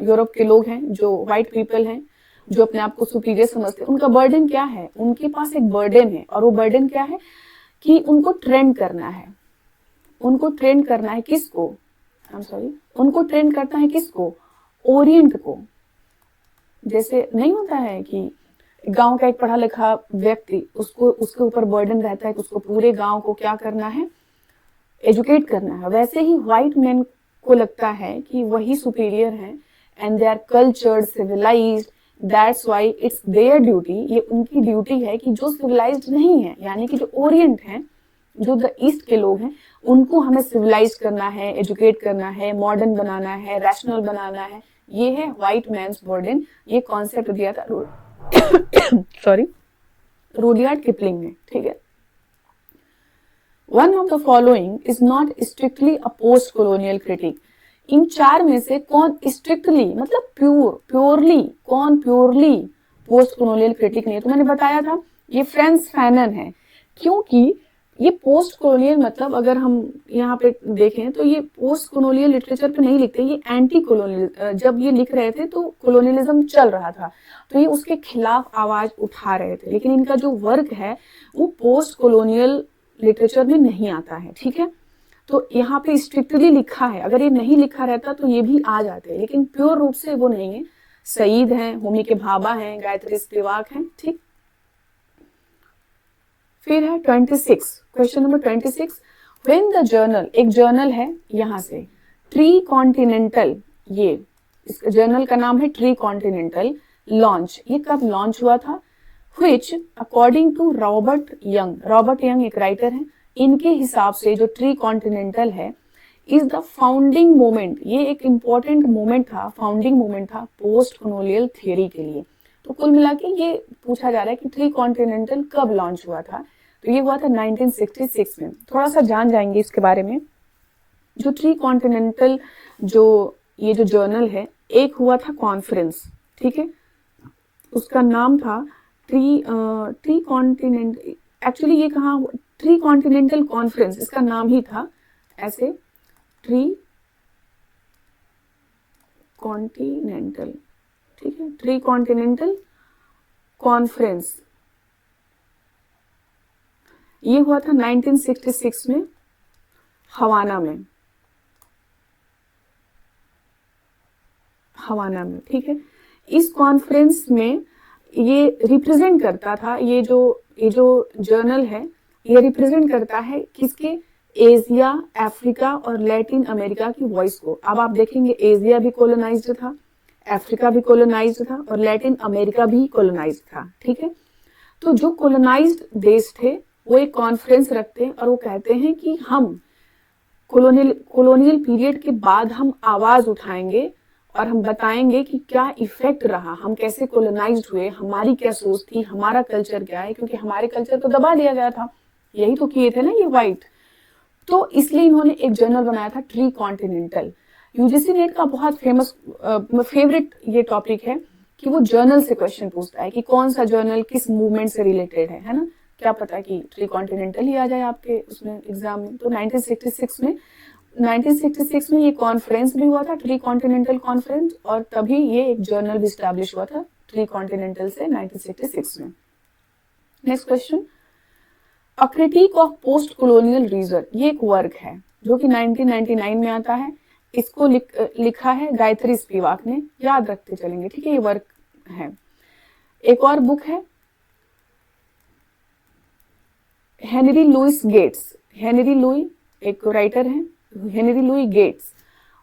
यूरोप के लोग हैं, जो व्हाइट पीपल हैं, जो अपने आप को सुपीरियर समझते हैं। उनका बर्डन क्या है, उनके पास एक बर्डन है, और वो बर्डन क्या है कि उनको ट्रेंड करना है। उनको ट्रेंड करना है किसको, उनको ट्रेंड करना है किसको, ओरिएंट को। जैसे नहीं होता है कि गांव का एक पढ़ा लिखा व्यक्ति, उसको उसके ऊपर बर्डन रहता है कि उसको पूरे गांव को क्या करना है, एजुकेट करना है। वैसे ही व्हाइट मैन को लगता है कि वही सुपीरियर हैं and they are cultured, civilized, that's why it's their duty, ये उनकी ड्यूटी है कि जो सिविलाइज्ड नहीं है, यानी कि जो ओरिएंट हैं, जो द ईस्ट के लोग हैं, उनको हमें सिविलाइज करना है, एजुकेट करना है, मॉडर्न बनाना है, रैशनल बनाना है। ये है व्हाइट मैन्स बर्डन। ये कॉन्सेप्ट दिया था रुडयार्ड किपलिंग ने, ठीक है। One of the following is not strictly a post colonial critic. इन चार में से कौन स्ट्रिक्टली मतलब प्योरली पोस्ट कॉलोनियल क्रिटिक नहीं है? तो मैंने बताया था ये फ्रांस फैनन है, क्योंकि ये पोस्ट कॉलोनियल मतलब अगर हम यहाँ पे देखें तो ये पोस्ट कॉलोनियल लिटरेचर पे नहीं लिखते, ये एंटी कॉलोनियल, जब ये लिख रहे थे तो कॉलोनियलिज्म चल रहा था तो ये उसके खिलाफ आवाज उठा रहे थे, लेकिन इनका जो वर्क है वो पोस्ट कॉलोनियल लिटरेचर में नहीं आता है। ठीक है, तो यहाँ पे स्ट्रिक्टली लिखा है, अगर ये नहीं लिखा रहता तो ये भी आ जाते, लेकिन प्योर रूप से वो नहीं है। सईद हैं, होमी के भाभा हैं, गायत्री स्पिवाक हैं। ठीक, फिर है 26, question number 26, when the journal, एक जर्नल है यहाँ से ट्री कॉन्टिनेंटल, ये इसका जर्नल का नाम है ट्री कॉन्टिनेंटल, लॉन्च, ये कब लॉन्च हुआ था? Which according to Robert Young एक राइटर है, इनके हिसाब से जो ट्री कॉन्टिनेंटल है इज द फाउंडिंग मोमेंट, ये एक इंपॉर्टेंट मोमेंट था, फाउंडिंग मोमेंट था पोस्ट कॉलोनियल थियरी के लिए। तो कुल मिला के ये पूछा जा रहा है कि ट्री कॉन्टिनेंटल कब लॉन्च हुआ था? तो ये हुआ था 1966 में। थोड़ा सा जान जाएंगे इसके बारे में। जो ट्री कॉन्टिनेंटल ये जो जर्नल है, एक हुआ था कॉन्फ्रेंस, ठीक है, उसका नाम था ट्री कॉन्टिनेंट, एक्चुअली ये कहाँ, ट्री कॉन्टिनेंटल कॉन्फ्रेंस इसका नाम ही था ऐसे, ट्री कॉन्टिनेंटल, ठीक है, ट्री कॉन्टिनेंटल कॉन्फ्रेंस, ये हुआ था 1966 में हवाना में, ठीक है। इस कॉन्फ्रेंस में ये रिप्रेजेंट करता था, ये जो जर्नल है ये रिप्रेजेंट करता है किसके, एशिया, अफ्रीका और लैटिन अमेरिका की वॉइस को। अब आप देखेंगे एशिया भी कॉलोनाइज्ड था, अफ्रीका भी कॉलोनाइज्ड था और लैटिन अमेरिका भी कॉलोनाइज्ड था, ठीक है। तो जो कॉलोनाइज्ड देश थे वो एक कॉन्फ्रेंस रखते हैं और वो कहते हैं कि हम कॉलोनियल पीरियड के बाद हम आवाज उठाएंगे और हम बताएंगे कि क्या इफेक्ट रहा, हम कैसे कॉलोनाइज्ड हुए, हमारी क्या सोच थी, हमारा कल्चर क्या है, क्योंकि हमारे कल्चर तो दबा दिया गया था, यही तो किए थे ना ये वाइट। तो इसलिए इन्होंने एक जर्नल बनाया था ट्री कॉन्टिनेंटल। यूजीसी नेट का बहुत फेवरेट ये टॉपिक है कि वो जर्नल से क्वेश्चन पूछता है कि कौन सा जर्नल किस मूवमेंट से रिलेटेड है ना, क्या पता कि ट्री कॉन्टिनेंटल ही आ जाए आपके उसमें एग्जाम में। तो 1966 में ये कॉन्फ्रेंस भी हुआ था, ट्री कॉन्टिनेंटल कॉन्फ्रेंस, और तभी ये एक जर्नल भी स्टैब्लिश हुआ था ट्री कॉन्टिनेंटल से 1966 में। Next question, a critique of post colonial reason, ये एक वर्क है जो कि 1999 में आता है, इसको लिखा है गायत्री स्पिवाक ने, याद रखते चलेंगे, ठीक है, ये वर्क है। एक और बुक है Henry Louis Gates, Henry Louis एक राइटर है, हेनरी लुई गेट्स,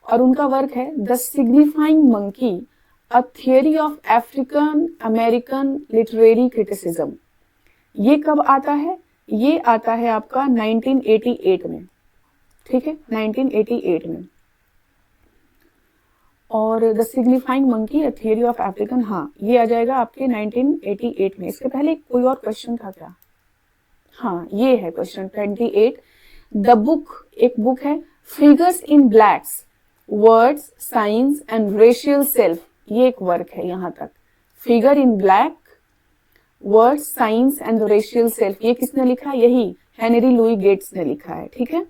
और उनका वर्क है the signifying monkey, a theory of African American literary criticism. ये कब आता है? ये आता है आपका 1988 में, ठीक है, 1988 में। और the signifying monkey, a theory of African, हाँ ये आ जाएगा आपके 1988 में। इसके पहले कोई और क्वेश्चन था क्या? हाँ ये है क्वेश्चन 28। द बुक, एक बुक है figures in blacks, words, science and racial self, ये एक वर्क है यहाँ तक। Figure in black, words, science and racial self, ये किसने लिखा? यही हेनरी लुई गेट्स ने लिखा है, ठीक है।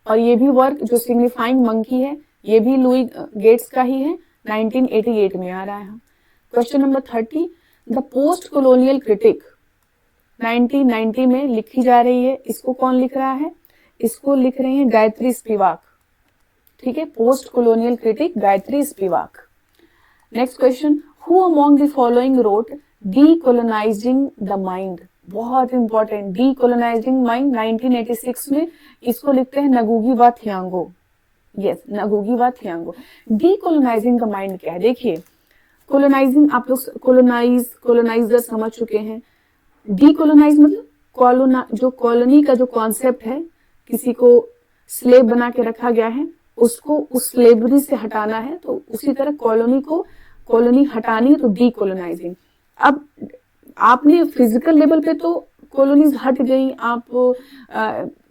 और ये भी वर्क जो सिग्निफाइंग मंकी है ये भी लुई गेट्स का ही है, 1988 में आ रहा है। Question number 30, the post colonial critic 1990 में लिखी जा रही है, इसको कौन लिख रहा है? इसको लिख रहे हैं गायत्री स्पिवाक, ठीक है, post colonial critic Gayatri Spivak. Next question, who among the following wrote decolonizing the mind, बहुत इंपॉर्टेंट, डीकोलोनाइजिंग माइंड 1986 में, इसको लिखते हैं नगुगी वा थियांगो, यस नगुगी वा थियांगो। डीकोलोनाइजिंग द माइंड क्या है? देखिए कोलोनाइजिंग आप लोग कोलोनाइजर समझ चुके हैं, डीकोलोनाइज मतलब जो कॉलोनी का जो कॉन्सेप्ट है, किसी को स्लेव बना के रखा गया है उसको उस स्लेवरी से हटाना है, तो उसी तरह कॉलोनी हटानी है तो डीकोलोनाइजिंग। अब आपने फिजिकल लेवल पे तो कॉलोनीज हट गई, आप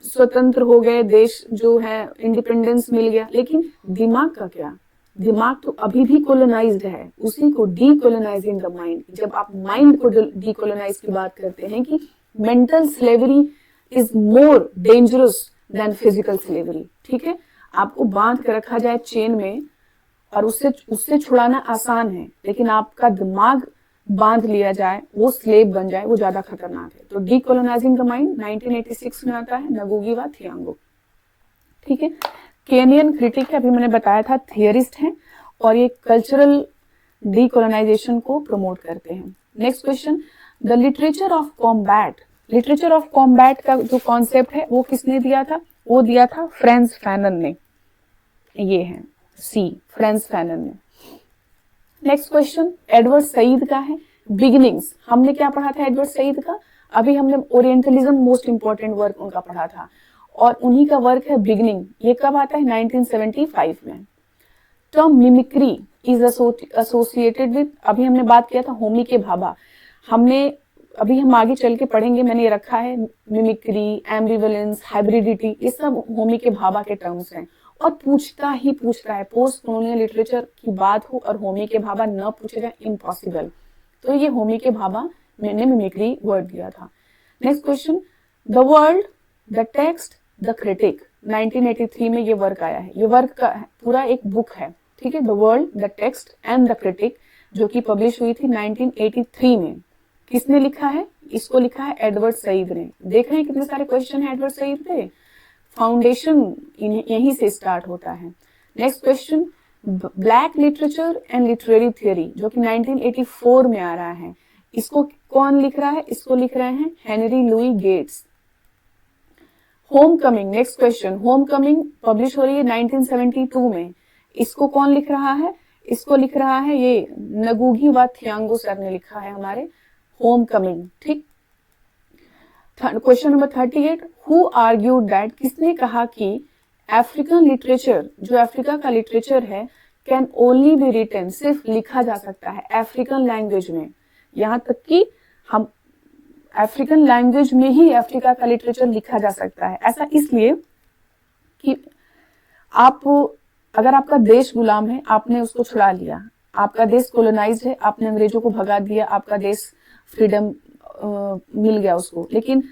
स्वतंत्र हो गए, देश जो है इंडिपेंडेंस मिल गया, लेकिन दिमाग का क्या? दिमाग तो अभी भी कोलोनाइज्ड है, उसी को डीकोलोनाइजिंग द माइंड। जब आप माइंड को डीकोलोनाइज की बात करते हैं कि mental slavery is more dangerous than physical slavery, ठीक है। आपको बांध कर रखा जाए चेन में और उससे छुड़ाना आसान है, लेकिन आपका दिमाग बांध लिया जाए, वो स्लेव बन जाए, वो ज्यादा खतरनाक है। तो डीकोलोनाइजिंग द माइंड 1986 में आता है, नगुगी वा थियांगो, ठीक है। केनियन क्रिटिक है, अभी मैंने बताया था, थियरिस्ट हैं और ये कल्चरल डीकोलोनाइजेशन को प्रमोट करते हैं। Next question, the literature of combat. Literature of combat का जो कॉन्सेप्ट है वो किसने दिया था? वो दिया था फ्रांस फैनन ने। ये है सी, फ्रांस फैनन ने। नेक्स्ट क्वेश्चन एडवर्ड सईद का है, बिगिनिंग्स। हमने क्या पढ़ा था एडवर्ड सईद का? अभी हमने ओरिएंटलिज्म मोस्ट इंपॉर्टेंट वर्क उनका पढ़ा था और उन्हीं का वर्क है बिगिनिंग। ये कब आता है? 1975 में। Term mimicry is associated with, अभी हमने बात किया था होमी के भाभा, हमने अभी हम आगे चल के पढ़ेंगे, मैंने ये रखा है मिमिक्री, एम्बिवलेंस, हाइब्रिडिटी, ये सब होमी के भाभा के टर्म्स हैं। और पूछता है, पोस्ट कॉलोनियल लिटरेचर की बात हो और होमी के भाभा न पूछे जाए, इम्पॉसिबल। तो ये होमी के भाभा मैंने मिमिक्री वर्ड दिया था। Next question, the world, the text, the critic. 1983 में ये वर्क आया है। ये वर्क का पूरा एक बुक है, ठीक है, the world, the text and the critic, जो कि पब्लिश हुई थी 1983 में। किसने लिखा है? इसको लिखा है एडवर्ड सईद ने। देख रहे हैं कितने सारे क्वेश्चन है एडवर्ड सईद पे। फाउंडेशन यहीं से स्टार्ट होता है। Next question, black literature and literary theory, जो कि 1984 में आ रहा है। इसको कौन लिख रहा है? इसको लिख रहे हैं Henry Louis Gates. Homecoming, next question, homecoming publish हो रही है 1972 में। इसको कौन लिख रहा है? इसको लिख रहा है ये नगुगी वा थियांगो सर ने लिखा है हमारे होम कमिंग, ठीक। Question number 38, who argued that, किसने कहा कि अफ्रीकन लिटरेचर, जो अफ्रीका का लिटरेचर है, कैन ओनली बी रिटन, सिर्फ लिखा जा सकता है अफ्रीकन लैंग्वेज में। यहाँ तक कि हम अफ्रीकन लैंग्वेज में ही अफ्रीका का लिटरेचर लिखा जा सकता है। ऐसा इसलिए कि आप, अगर आपका देश गुलाम है, आपने उसको छुड़ा लिया, आपका देश कोलोनाइज्ड है, आपने अंग्रेजों को भगा दिया, आपका देश फ्रीडम मिल गया उसको, लेकिन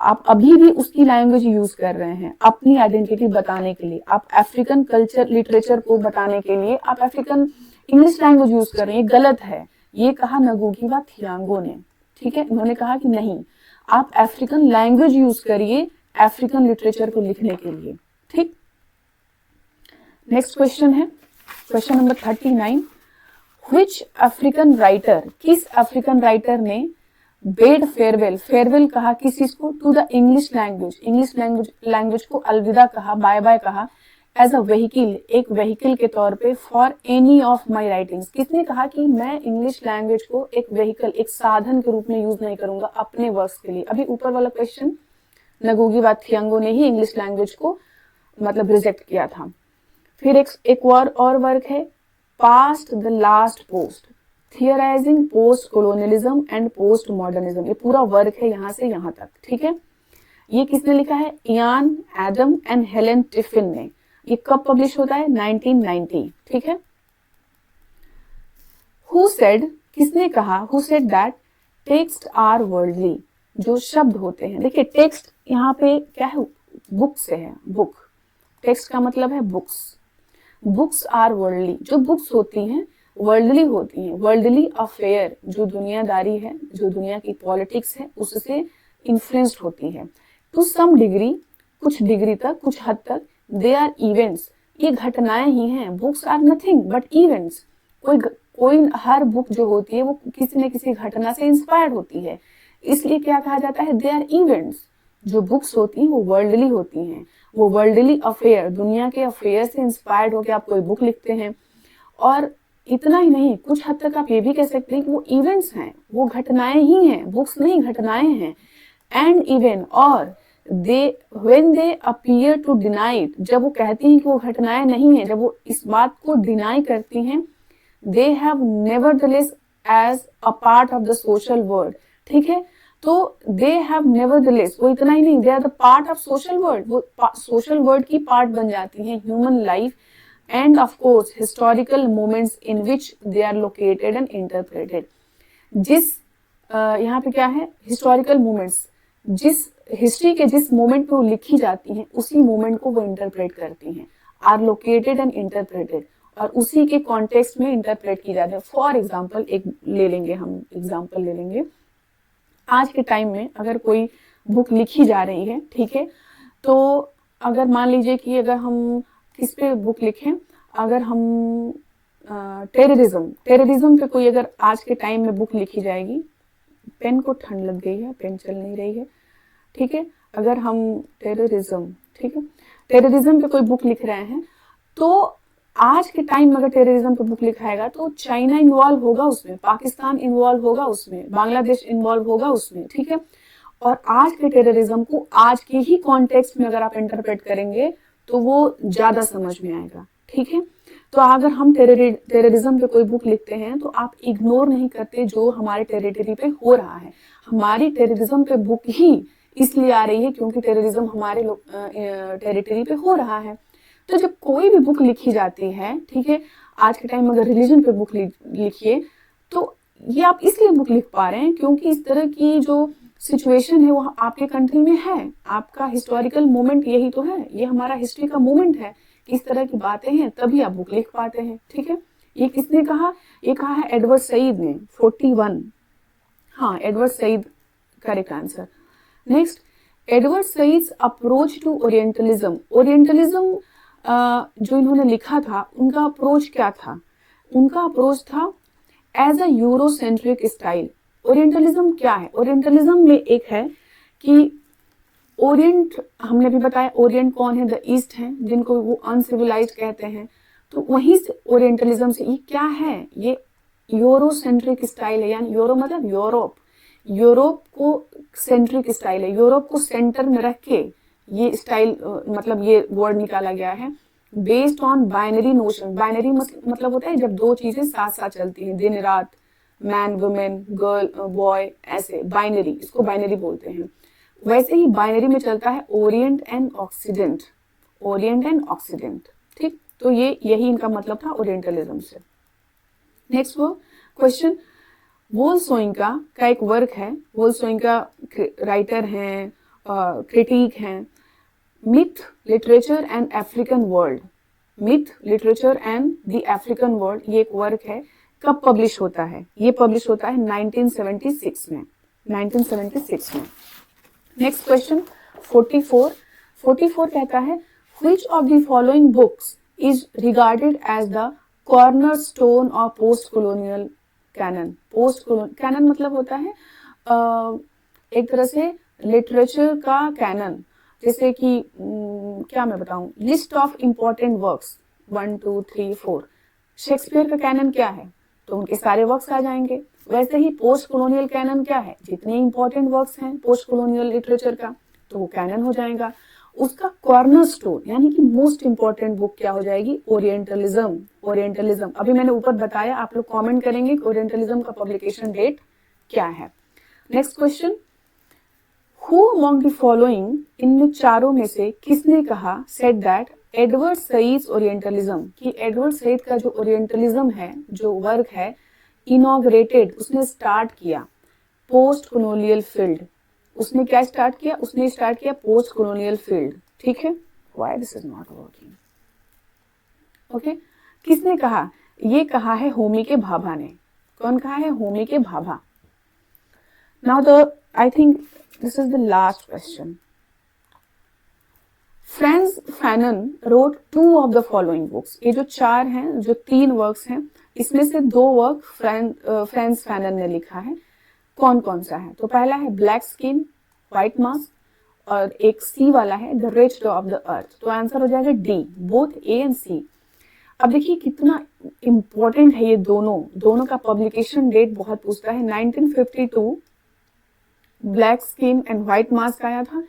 आप अभी भी उसकी लैंग्वेज यूज कर रहे हैं अपनी आइडेंटिटी बताने के लिए, आप अफ्रीकन कल्चर लिटरेचर को बताने के लिए आप अफ्रीकन इंग्लिश लैंग्वेज यूज कर रहे हैं, गलत है। ये कहा नगुगी वा थियांगो ने, ठीक है। उन्होंने कहा कि नहीं, आप अफ्रीकन लैंग्वेज यूज करिए अफ्रीकन लिटरेचर को लिखने के लिए, ठीक। नेक्स्ट क्वेश्चन है question number 39, which African writer, किस अफ्रीकन राइटर ने बेड फेयरवेल, फेयरवेल कहा किस चीज को? To the English language, English language को अलविदा कहा, बाय बाय कहा, एज अ व्हीकल, एक व्हीकल के तौर पे, for any of my writings. किसने कहा कि मैं इंग्लिश लैंग्वेज को एक व्हीकल, एक साधन के रूप में यूज नहीं करूंगा अपने वर्क्स के लिए? अभी ऊपर वाला क्वेश्चन नगुगी वा थियांगो ने ही इंग्लिश लैंग्वेज को मतलब रिजेक्ट किया था। फिर एक और वर्क है, past the last post, थियराइजिंग post colonialism and post modernism. ये पूरा वर्क है यहाँ से यहाँ तक, ठीक है। ये किसने लिखा है? Ian Adam and Helen tiffin ने। ये कब पब्लिश होता है? 1990, ठीक है। हु सेड, किसने कहा? Who said that text are worldly, जो शब्द होते हैं, देखिए टेक्स्ट यहाँ पे क्या है? बुक से है, बुक, टेक्स्ट का मतलब है बुक्स। बुक्स आर वर्ल्डली, जो बुक्स होती हैं वर्ल्डली होती हैं। वर्ल्डली अफेयर, जो दुनियादारी है, जो दुनिया की पॉलिटिक्स है, उससे इन्फ्लुएंस्ड होती है। टू सम डिग्री, कुछ डिग्री तक, कुछ हद तक, दे आर इवेंट्स, ये घटनाएं ही हैं। Books are nothing but events. कोई हर बुक जो होती है वो किसी न किसी घटना से इंस्पायर्ड होती है, इसलिए क्या कहा जाता है? They are events. जो बुक्स होती हैं वो वर्ल्डली होती हैं, वो वर्ल्डली अफेयर, दुनिया के अफेयर से इंस्पायर्ड होकर आप कोई बुक लिखते हैं। और इतना ही नहीं, कुछ हद तक आप ये भी कह सकते हैं कि वो इवेंट्स हैं, वो घटनाएं ही हैं, बुक्स नहीं घटनाएं हैं। एंड इवन, और they when they appear to deny it, जब वो कहती हैं कि वो घटनाएं नहीं है, जब वो इस बात को डिनाई करती हैं, they have nevertheless as a part of the social world, ठीक है। तो दे हैव नेवरदलेस, वो इतना ही नहीं, they are the part of social world, वो सोशल वर्ल्ड की पार्ट बन जाती हैं, human life and of course historical moments in which they are located and interpreted. जिस यहाँ पे क्या है, हिस्टोरिकल मोमेंट्स, जिस हिस्ट्री के जिस मोमेंट पे वो लिखी जाती हैं उसी मोमेंट को वो इंटरप्रेट करती हैं, आर लोकेटेड एंड इंटरप्रेटेड, और उसी के कॉन्टेक्स्ट में इंटरप्रेट की जाती है। फॉर एग्जाम्पल एक ले लेंगे, हम एग्जाम्पल ले लेंगे, आज के टाइम में अगर कोई बुक लिखी जा रही है, ठीक है, तो अगर मान लीजिए कि अगर हम किस पे बुक लिखें, अगर हम टेररिज्म पे कोई अगर आज के टाइम में बुक लिखी जाएगी, पेन को ठंड लग गई है, पेन चल नहीं रही है, ठीक है, अगर हम टेररिज्म, ठीक है, टेररिज्म पे कोई बुक लिख रहे हैं, तो आज के टाइम में अगर टेररिज्म पे बुक लिखाएगा तो चाइना इन्वॉल्व होगा उसमें, पाकिस्तान इन्वॉल्व होगा उसमें, बांग्लादेश इन्वॉल्व होगा उसमें, ठीक है, और आज के टेररिज्म को आज के ही कॉन्टेक्स्ट में अगर आप इंटरप्रेट करेंगे तो वो ज्यादा समझ में आएगा, ठीक है। तो अगर हम टेररिज्म पे कोई बुक लिखते हैं तो आप इग्नोर नहीं करते जो हमारे टेरिटरी पे हो रहा है। हमारी टेररिज्म पे बुक ही इसलिए आ रही है क्योंकि टेररिज्म हमारे टेरिटरी पे हो रहा है। तो जब कोई भी बुक लिखी जाती है, ठीक है, आज के टाइम में अगर रिलीजन पे बुक लिखिए तो ये आप इसलिए बुक लिख पा रहे हैं क्योंकि इस तरह की जो सिचुएशन है वो आपके कंट्री में है, आपका हिस्टोरिकल मोमेंट यही तो है, ये हमारा हिस्ट्री का मोमेंट है, इस तरह की बातें हैं, तभी आप बुक लिख पाते हैं, ठीक है। ये किसने कहा, ये कहा है एडवर्ड सईद ने, 41, हाँ Edward Said correct answer. Next, Edward Said approach to orientalism. Orientalism जो इन्होंने लिखा था उनका अप्रोच क्या था, उनका अप्रोच था as a Eurocentric style. Orientalism क्या है, ओरिएंटलिज्म में एक है कि ओरिएंट, हमने भी बताया ओरिएंट कौन है, द ईस्ट है, जिनको वो अनसिविलाइज्ड कहते हैं, तो वहीं से ओरिएंटलिज्म से ये क्या है, ये यूरोसेंट्रिक स्टाइल है, यानी यूरो मतलब यूरोप, यूरोप को सेंट्रिक स्टाइल है, यूरोप को सेंटर में रख के ये स्टाइल मतलब ये वर्ड निकाला गया है, based on binary notion. Binary मतलब होता है जब दो चीजें साथ साथ चलती हैं, दिन रात, मैन वुमेन, गर्ल बॉय, ऐसे बाइनरी, इसको बाइनरी बोलते हैं। वैसे ही बाइनरी में चलता है Orient and oxidant, Orient and oxidant, ठीक। तो ये यही इनका मतलब था ओरिएंटलिज्म से। नेक्स्ट वो क्वेश्चन, वोल्सोइंका का एक वर्क है, वोल्सोइंका राइटर हैं, क्रिटिक हैं, myth literature and African world, myth literature and the African world, ये एक वर्क है, कब पब्लिश होता है, ये पब्लिश होता है 1976 में, 1976 में। नेक्स्ट क्वेश्चन 44 कहता है which of the following books is regarded as the cornerstone of post colonial canon. Post canon मतलब होता है एक तरह से लिटरेचर का कैनन, जैसे कि क्या मैं बताऊं, list of important works 1 2 3 4, Shakespeare का कैनन क्या है, तो उनके सारे वर्क्स आ जाएंगे। वैसे ही पोस्ट कॉलोनियल कैनन क्या है, जितने इंपॉर्टेंट वर्क्स हैं पोस्ट कॉलोनियल लिटरेचर का तो वो कैनन हो जाएगा। उसका कॉर्नरस्टोन यानी कि मोस्ट इंपॉर्टेंट बुक क्या हो जाएगी, ओरिएंटलिज्म। ओरिएंटलिज्म अभी मैंने ऊपर बताया, आप लोग कमेंट करेंगे कि ओरिएंटलिज्म का पब्लिकेशन डेट क्या है। Next question, who among the following, इन चारों में से किसने कहा, said that Edward Said orientalism, कि एडवर्ड सईद का जो ओरिएंटलिज्म है, जो वर्क है, इनॉग्रेटेड, उसने स्टार्ट किया पोस्ट कॉलोनियल फील्ड। उसने क्या स्टार्ट किया, उसने स्टार्ट किया पोस्ट कॉलोनियल फील्ड, ठीक है। Why this is not working, okay. किसने कहा, ये कहा है होमी के भाभा ने। कौन कहा है, Homi K Bhabha. Now the I think this is the last question. Frantz Fanon wrote 2 of the following books. ये जो 4 हैं, जो 3 वर्क्स हैं, इसमें से 2 वर्क फ्रांस फैनन ने लिखा है। कौन कौन सा है, तो पहला है ब्लैक स्किन, व्हाइट मास्क, और एक सी वाला है the rich of the earth. तो आंसर हो जाएगा डी, बोथ ए एंड सी। अब देखिए कितना इंपॉर्टेंट है ये दोनों का पब्लिकेशन डेट बहुत पूछता है। 1952 black skin and white mask आया था,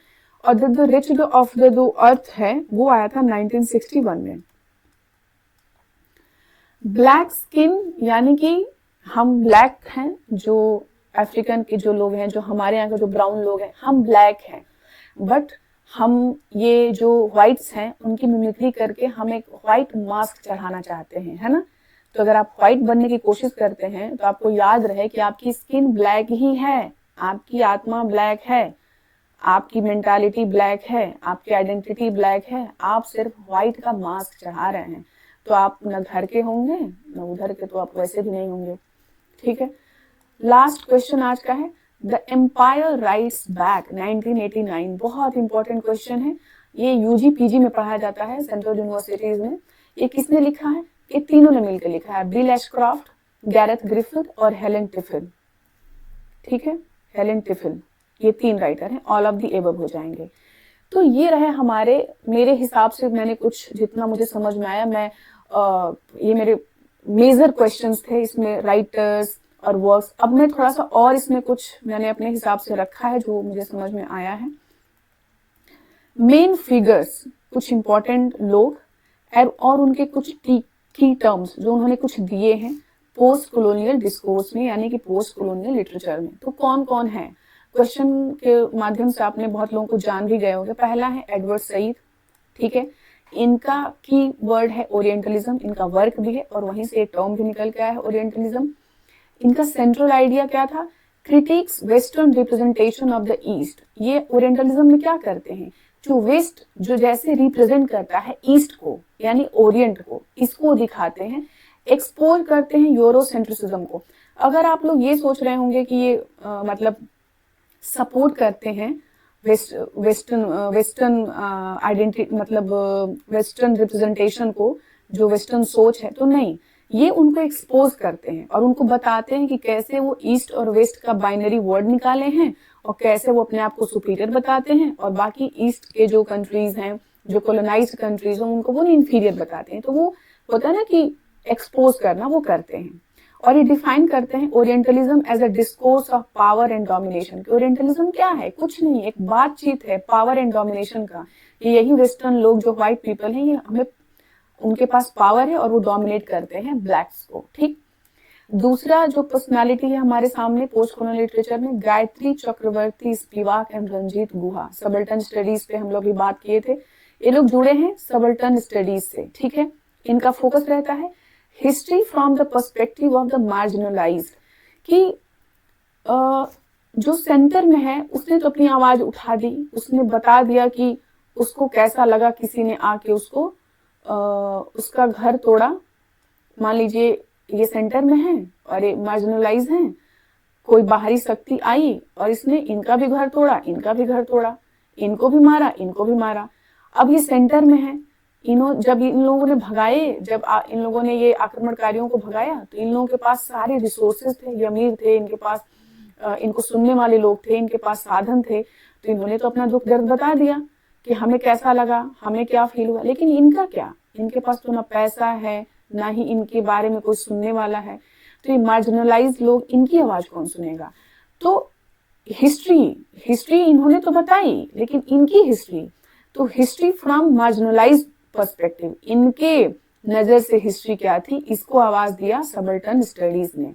और the rich of the earth है वो आया था 1961 में। ब्लैक स्किन यानी कि हम ब्लैक हैं, जो अफ्रीकन के जो लोग हैं, जो हमारे यहाँ के जो ब्राउन लोग हैं, हम ब्लैक हैं, बट हम ये जो व्हाइट्स हैं उनकी मिमिक्री करके हम एक व्हाइट मास्क चढ़ाना चाहते हैं, है ना। तो अगर आप व्हाइट बनने की कोशिश करते हैं तो आपको याद रहे कि आपकी स्किन ब्लैक ही है, आपकी आत्मा ब्लैक है, आपकी मेंटालिटी ब्लैक है, आपकी आइडेंटिटी ब्लैक है, आप सिर्फ व्हाइट का मास्क चढ़ा रहे हैं। तो आप न घर के होंगे न उधर के, तो आप वैसे भी नहीं होंगे, ठीक है। लास्ट क्वेश्चन आज का है, द एम्पायर राइट्स बैक 1989। बहुत इंपॉर्टेंट क्वेश्चन है, ये यूजी पीजी में पढ़ाया जाता है सेंट्रल यूनिवर्सिटीज में। ये किसने लिखा है? ये तीनों ने मिलकर लिखा है, बिल एशक्रॉफ्ट, गैरेथ ग्रिफिथ और हेलेन टिफिल, ठीक है, हेलेन टिफिल, ये 3 राइटर हैं, ऑल ऑफ द एबव हो जाएंगे। तो ये रहे हमारे, मेरे हिसाब से मैंने कुछ जितना मुझे समझ में आया, मैं ये मेरे मेजर क्वेश्चंस थे इसमें, राइटर्स और वर्क्स। अब मैं थोड़ा सा और इसमें कुछ मैंने अपने हिसाब से रखा है जो मुझे समझ में आया है। मेन फिगर्स, कुछ इंपॉर्टेंट लोग और उनके कुछ की टर्म्स जो उन्होंने कुछ दिए हैं पोस्ट कॉलोनियल डिस्कोर्स में, यानी कि पोस्ट कॉलोनियल लिटरेचर में। तो कौन कौन है? क्वेश्चन के माध्यम से आपने बहुत लोगों को जान भी गए होंगे। पहला है एडवर्ड सईद, ठीक है, इनका की वर्ड है ओरिएंटलिज्म, इनका वर्क भी है और वहीं से एक टर्म भी निकल के आया है ओरिएंटलिज्म। इनका सेंट्रल आइडिया क्या था? Critics western representation of the east. ये ओरिएंटलिज्म में क्या करते हैं, जो वेस्ट जो जैसे रिप्रेजेंट करता है ईस्ट को, यानी ओरिएंट को, इसको दिखाते हैं, एक्सपोज करते हैं यूरोसेंट्रिसिज्म को। अगर आप लोग ये सोच रहे होंगे कि ये मतलब सपोर्ट करते हैं वेस्टर्न आइडेंटिटी, मतलब वेस्टर्न रिप्रेजेंटेशन को, जो वेस्टर्न सोच है, तो नहीं, ये उनको एक्सपोज करते हैं और उनको बताते हैं कि कैसे वो ईस्ट और वेस्ट का बाइनरी वर्ड निकाले हैं और कैसे वो अपने आप को सुपीरियर बताते हैं और बाकी ईस्ट के जो कंट्रीज हैं, जो कॉलोनाइज्ड कंट्रीज हैं, उनको वो इन्फीरियर बताते हैं। तो वो होता है ना कि एक्सपोज करना, वो करते हैं। और ये डिफाइन करते हैं orientalism as a discourse of power and domination. Orientalism क्या है? कुछ नहीं, एक बातचीत है पावर एंड डोमिनेशन का। यही वेस्टर्न लोग जो व्हाइट पीपल हैं, ये हमें, उनके पास पावर है और वो डोमिनेट करते हैं ब्लैक्स को, ठीक। दूसरा जो पर्सनालिटी है हमारे सामने पोस्ट कॉलोनियल लिटरेचर में, Gayatri Chakravorty Spivak and Ranajit Guha. Subaltern studies पे हम लोग भी बात किए थे, ये लोग जुड़े हैं सबल्टन स्टडीज से, ठीक है। इनका फोकस रहता है history from the perspective of the marginalised, कि जो सेंटर में है उसने तो अपनी आवाज उठा दी, उसने बता दिया कि उसको कैसा लगा किसी ने आके उसको उसका घर तोड़ा। मान लीजिए ये सेंटर में है और ये मार्जिनलाइज हैं, कोई बाहरी शक्ति आई और इसने इनका भी घर तोड़ा, इनका भी घर तोड़ा, इनको भी मारा, इनको भी मारा। अब ये सेंटर में है, जब इन लोगों ने भगाए, जब इन लोगों ने ये आक्रमणकारियों को भगाया, तो इन लोगों के पास सारे रिसोर्सेज थे, ये अमीर थे, इनके पास इनको सुनने वाले लोग थे, इनके पास साधन थे, तो इन्होंने तो अपना दुख दर्द बता दिया कि हमें कैसा लगा, हमें क्या फील हुआ। लेकिन इनका क्या, इनके पास तो ना पैसा है, ना ही इनके बारे में कोई सुनने वाला है, तो ये मार्जिनलाइज लोग, इनकी आवाज कौन सुनेगा। तो हिस्ट्री इन्होंने तो बताई, लेकिन इनकी हिस्ट्री, तो हिस्ट्री फ्रॉम मार्जिनलाइज पर्सपेक्टिव, इनके नजर से हिस्ट्री क्या थी, इसको आवाज दिया सबल्टन स्टडीज ने।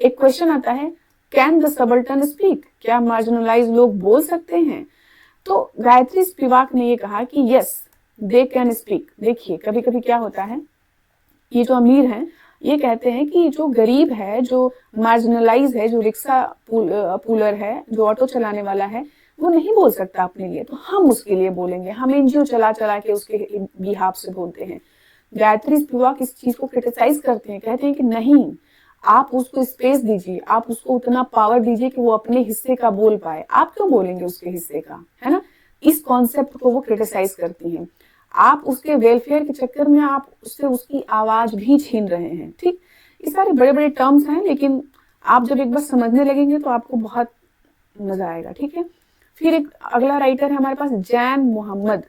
एक क्वेश्चन आता है, कैन द सबल्टन स्पीक? क्या मार्जिनलाइज लोग बोल सकते हैं? तो गायत्री स्पिवाक ने ये कहा कि यस दे कैन स्पीक। देखिए कभी कभी क्या होता है, ये जो अमीर हैं ये कहते हैं कि जो गरीब है, जो मार्जिनलाइज है, जो रिक्शा पुलर है, जो ऑटो चलाने वाला है, वो नहीं बोल सकता अपने लिए, तो हम उसके लिए बोलेंगे, हम एनजीओ चला चला के उसके बिहाफ से बोलते हैं। गायत्री स्पिवाक इस चीज को क्रिटिसाइज करते हैं, कहते हैं कि नहीं, आप उसको स्पेस दीजिए, आप उसको उतना पावर दीजिए कि वो अपने हिस्से का बोल पाए, आप क्यों बोलेंगे उसके हिस्से का, है ना। इस कॉन्सेप्ट को वो क्रिटिसाइज करती हैं। आप उसके वेलफेयर के चक्कर में आप उससे उसकी आवाज भी छीन रहे हैं, ठीक। ये सारे बड़े बड़े टर्म्स हैं, लेकिन आप जब एक बार समझने लगेंगे तो आपको बहुत मजा आएगा, ठीक है। फिर एक अगला राइटर है हमारे पास, जैन मोहम्मद।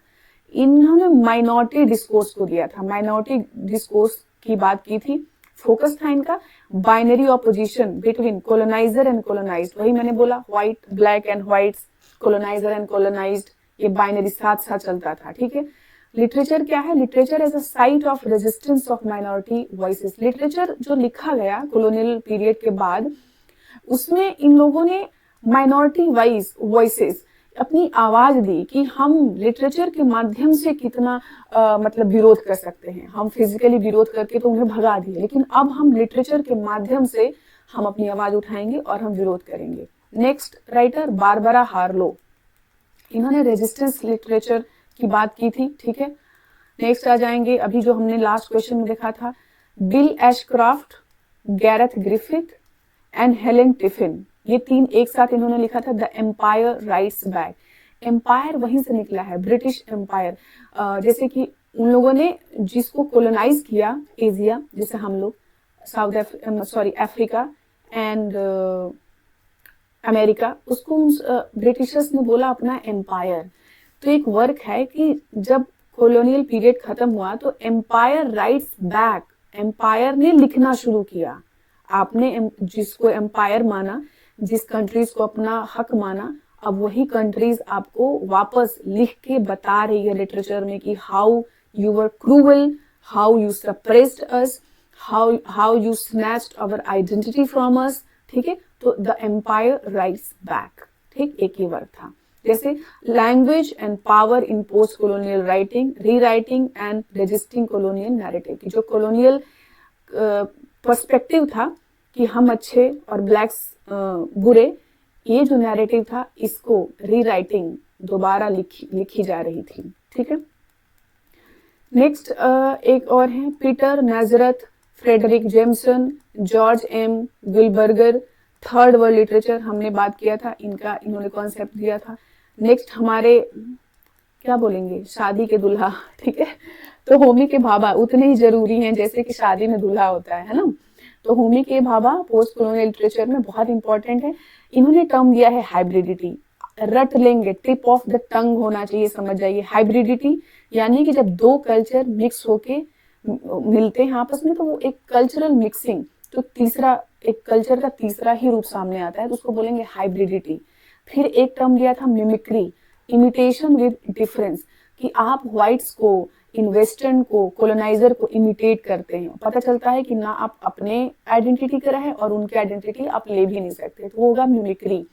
इन्होंने माइनॉरिटी डिस्कोर्स को दिया था, माइनॉरिटी डिस्कोर्स की बात की थी। फोकस था इनका binary opposition between colonizer and colonized. वही मैंने बोला, white, black and whites, colonizer and colonized, ये बाइनरी साथ साथ चलता था, ठीक है। लिटरेचर क्या है? Literature as a site of resistance of minority voices. Literature जो लिखा गया कॉलोनियल पीरियड के बाद, उसमें इन लोगों ने माइनॉरिटी वाइज वॉइसेस अपनी आवाज दी कि हम लिटरेचर के माध्यम से कितना मतलब विरोध कर सकते हैं। हम फिजिकली विरोध करके तो उन्हें भगा दिए, लेकिन अब हम लिटरेचर के माध्यम से हम अपनी आवाज उठाएंगे और हम विरोध करेंगे। नेक्स्ट राइटर बारबरा हार्लो, इन्होंने रेजिस्टेंस लिटरेचर की बात की थी, ठीक है। नेक्स्ट आ जाएंगे, अभी जो हमने लास्ट क्वेश्चन में देखा था, Bill Ashcroft, Gareth Griffith and Helen Tiffin, ये तीन एक साथ इन्होंने लिखा था the empire writes back. Empire वहीं से निकला है, ब्रिटिश एम्पायर, जैसे कि उन लोगों ने जिसको कोलोनाइज किया एशिया, जैसे हम लोग अफ्रीका एंड अमेरिका, उसको ब्रिटिशर्स ने बोला अपना एम्पायर। तो एक वर्क है कि जब कॉलोनियल पीरियड खत्म हुआ तो एम्पायर राइट्स बैक, एम्पायर ने लिखना शुरू किया। आपने जिसको एम्पायर माना, जिस कंट्रीज को अपना हक माना, अब वही कंट्रीज आपको वापस लिख के बता रही है लिटरेचर में कि how you were cruel, how you suppressed us, how you snatched our identity from us, ठीक है। तो द एम्पायर राइट्स बैक, ठीक, एक ही वर्ड था। जैसे language and power in post colonial writing, rewriting and resisting colonial narrative, की जो colonial perspective था कि हम अच्छे और ब्लैक्स बुरे, ये जो नैरेटिव था इसको री राइटिंग दोबारा लिखी जा रही थी, ठीक है। नेक्स्ट एक और है Peter Nazareth, Frederic Jameson, George M Wilberger, third world literature हमने बात किया था, इनका इन्होंने कॉन्सेप्ट दिया था। नेक्स्ट हमारे क्या बोलेंगे, शादी के दुल्हा, ठीक है। तो होमी के भाभा उतने ही जरूरी हैं जैसे कि शादी में दुल्हा होता है ना। तो Homi K Bhabha post colonial literature में बहुत इंपॉर्टेंट है। इन्होंने टर्म दिया है हाइब्रिडिटी, रट लेंगे, टिप ऑफ द टंग होना चाहिए, समझ जाइए। हाइब्रिडिटी यानी कि जब दो कल्चर मिक्स होके मिलते हैं आपस में तो वो एक कल्चरल मिक्सिंग, तो तीसरा एक कल्चर का तीसरा ही रूप सामने आता है, तो उसको बोलेंगे हाइब्रिडिटी। फिर एक टर्म दिया था मिमिक्री, इमिटेशन विद डिफरेंस, कि आप व्हाइट्स को, इन वेस्टर्न को, कोलोनाइजर को इमिटेट करते हैं, पता चलता है कि ना आप अपने आइडेंटिटी का है और उनकी आइडेंटिटी आप ले भी नहीं सकते, तो वो होगा mimicry.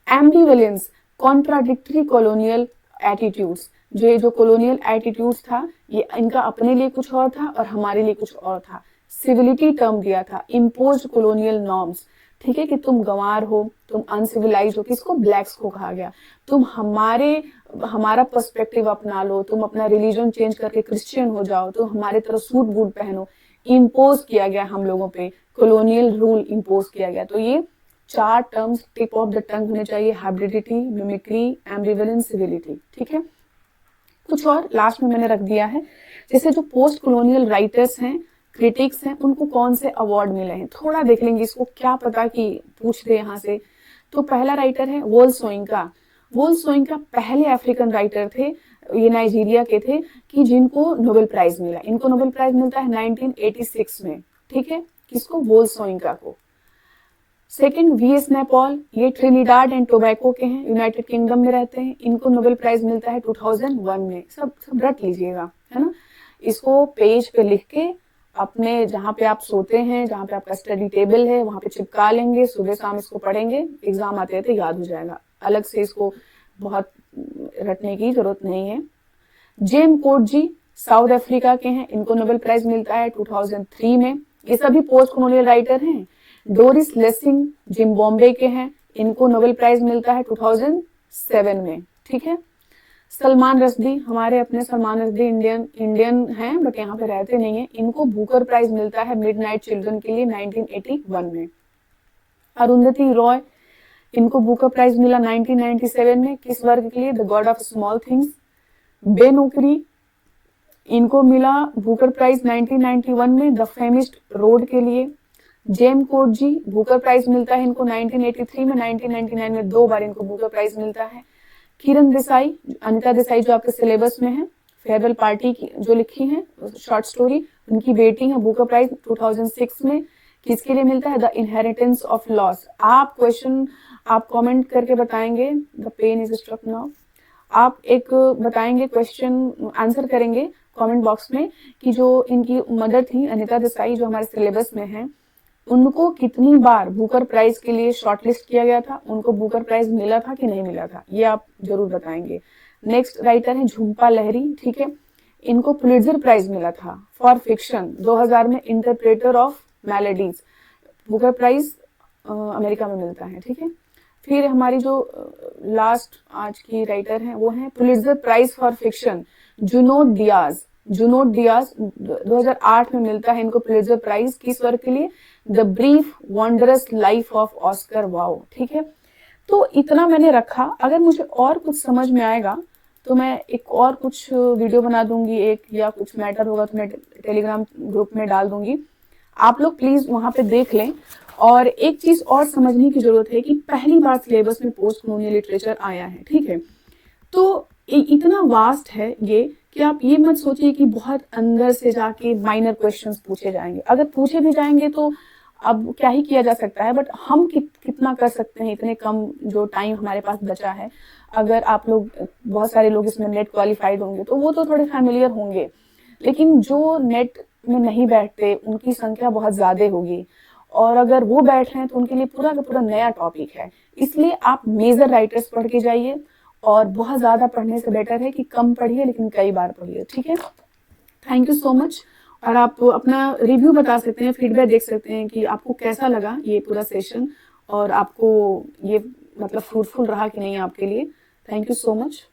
Ambivalence, contradictory colonial attitudes, जो कॉलोनियल एटीट्यूड्स था ये इनका अपने लिए कुछ और था और हमारे लिए कुछ और था। सिविलिटी टर्म दिया था, इम्पोज्ड कॉलोनियल नॉर्म्स, ठीक है, कि तुम गंवार हो, तुम अनसिविलाइज हो, किसको, ब्लैक्स को कहा गया। तुम हमारा पर्सपेक्टिव अपना लो, तुम अपना रिलीजन चेंज करके क्रिश्चियन हो जाओ, तुम हमारे तरह सूट बूट पहनो, इम्पोज किया गया हम लोगों पे, कॉलोनियल रूल इम्पोज किया गया। तो ये चार terms tip of the tongue होने चाहिए, हाइब्रिडिटी, मिमिक्री, एम्बिवेलेंस, सिविलिटी, ठीक है। कुछ और लास्ट में मैंने रख दिया है, जैसे जो पोस्ट कॉलोनियल राइटर्स हैं, क्रिटिक्स हैं, उनको कौन से अवार्ड मिले हैं, थोड़ा देख लेंगे, इसको क्या पता कि पूछ दे यहाँ से। तो पहला राइटर है वोल सोइंका। वोल सोइंका पहले अफ्रीकन राइटर थे, ये नाइजीरिया के थे, कि जिनको नोबेल प्राइज मिला। इनको नोबेल प्राइज मिलता है 1986 में, ठीक है, किसको, वोल सोइंका को। सेकंड वीएस नेपॉल, ये ट्रिनिडाड एंड टोबैको के हैं, यूनाइटेड किंगडम में रहते हैं, इनको नोबेल प्राइज मिलता है 2001 में। सब रट लीजिएगा, है ना। इसको पेज पे लिख के अपने जहाँ पे आप सोते हैं, जहाँ पे आपका स्टडी टेबल है, वहां पे चिपका लेंगे, सुबह शाम इसको पढ़ेंगे, एग्जाम आते आते याद हो जाएगा। अलग से इसको बहुत रटने की जरूरत नहीं है। जेम कोटजी साउथ अफ्रीका के हैं, इनको नोबेल प्राइज मिलता है 2003 में। ये सभी पोस्ट कॉलोनियल राइटर हैं। डोरिस लेसिंग जिम्बाब्वे के हैं, इनको नोबेल प्राइज मिलता है 2007 में, ठीक है। सलमान रश्दी, हमारे अपने सलमान रश्दी इंडियन हैं बट यहाँ पे रहते नहीं है, इनको बुकर प्राइज मिलता है मिडनाइट चिल्ड्रन के लिए 1981 में। अरुंधति रॉय, इनको बुकर प्राइज मिला 1997 में, किस वर्क के लिए, the God of small things. Ben Okri, इनको मिला बुकर प्राइज 1991 में द फेमिस्ट रोड के लिए। जेम कोटजी, बुकर प्राइज मिलता है इनको 1983 में, 1999 में, 2 बार इनको बुकर प्राइज मिलता है। किरण देसाई, अनिता देसाई जो आपके सिलेबस में है, फेयरवेल पार्टी की जो लिखी है शॉर्ट स्टोरी, उनकी बेटी है, बुकर प्राइज 2006 में। किसके लिए मिलता है, द इनहेरिटेंस ऑफ लॉस। आप क्वेश्चन आप कमेंट करके बताएंगे, the pen is struck now, आप एक बताएंगे क्वेश्चन आंसर करेंगे कमेंट बॉक्स में कि जो इनकी मदर थी अनिता देसाई जो हमारे सिलेबस में है, उनको कितनी बार बुकर प्राइज के लिए शॉर्टलिस्ट किया गया था, उनको बुकर प्राइज मिला था कि नहीं मिला था, ये आप जरूर बताएंगे। नेक्स्ट राइटर है झुम्पा लाहिरी, ठीक है, इनको पुलित्जर प्राइज मिला था फॉर फिक्शन 2000 में, interpreter of maladies. Booker prize America में मिलता है, ठीक है। फिर हमारी जो लास्ट आज की राइटर हैं वो है Pulitzer prize for fiction Junot Diaz. Junot Diaz 2008 में मिलता है इनको पुलित्जर प्राइज, किस वर्क के लिए? The brief wondrous life of Oscar wow, ठीक है। तो इतना मैंने रखा, अगर मुझे और कुछ समझ में आएगा तो मैं एक और कुछ वीडियो बना दूंगी, एक या कुछ मैटर होगा तो मैं टेलीग्राम ग्रुप में डाल दूंगी, आप लोग प्लीज वहां पे देख लें। और एक चीज और समझने की जरूरत है कि पहली बार सिलेबस में पोस्ट कॉलोनियल लिटरेचर आया है, ठीक है। तो इतना वास्ट है ये कि आप ये मत सोचिए कि बहुत अंदर से जाके माइनर क्वेश्चंस पूछे जाएंगे, अगर पूछे भी जाएंगे तो अब क्या ही किया जा सकता है, बट हम कितना कर सकते हैं इतने कम जो टाइम हमारे पास बचा है। अगर आप लोग, बहुत सारे लोग इसमें नेट क्वालिफाइड होंगे तो वो तो थोड़े फैमिलियर होंगे, लेकिन जो नेट में नहीं बैठते उनकी संख्या बहुत ज्यादा होगी, और अगर वो बैठ रहे हैं तो उनके लिए पूरा का पूरा नया टॉपिक है। इसलिए आप मेजर राइटर्स पढ़ के जाइए, और बहुत ज्यादा पढ़ने से बेटर है कि कम पढ़िए लेकिन कई बार पढ़िए, ठीक है। Thank you so much. और आप अपना रिव्यू बता सकते हैं, फीडबैक देख सकते हैं कि आपको कैसा लगा ये पूरा सेशन, और आपको ये मतलब फ्रूटफुल रहा कि नहीं आपके लिए। Thank you so much.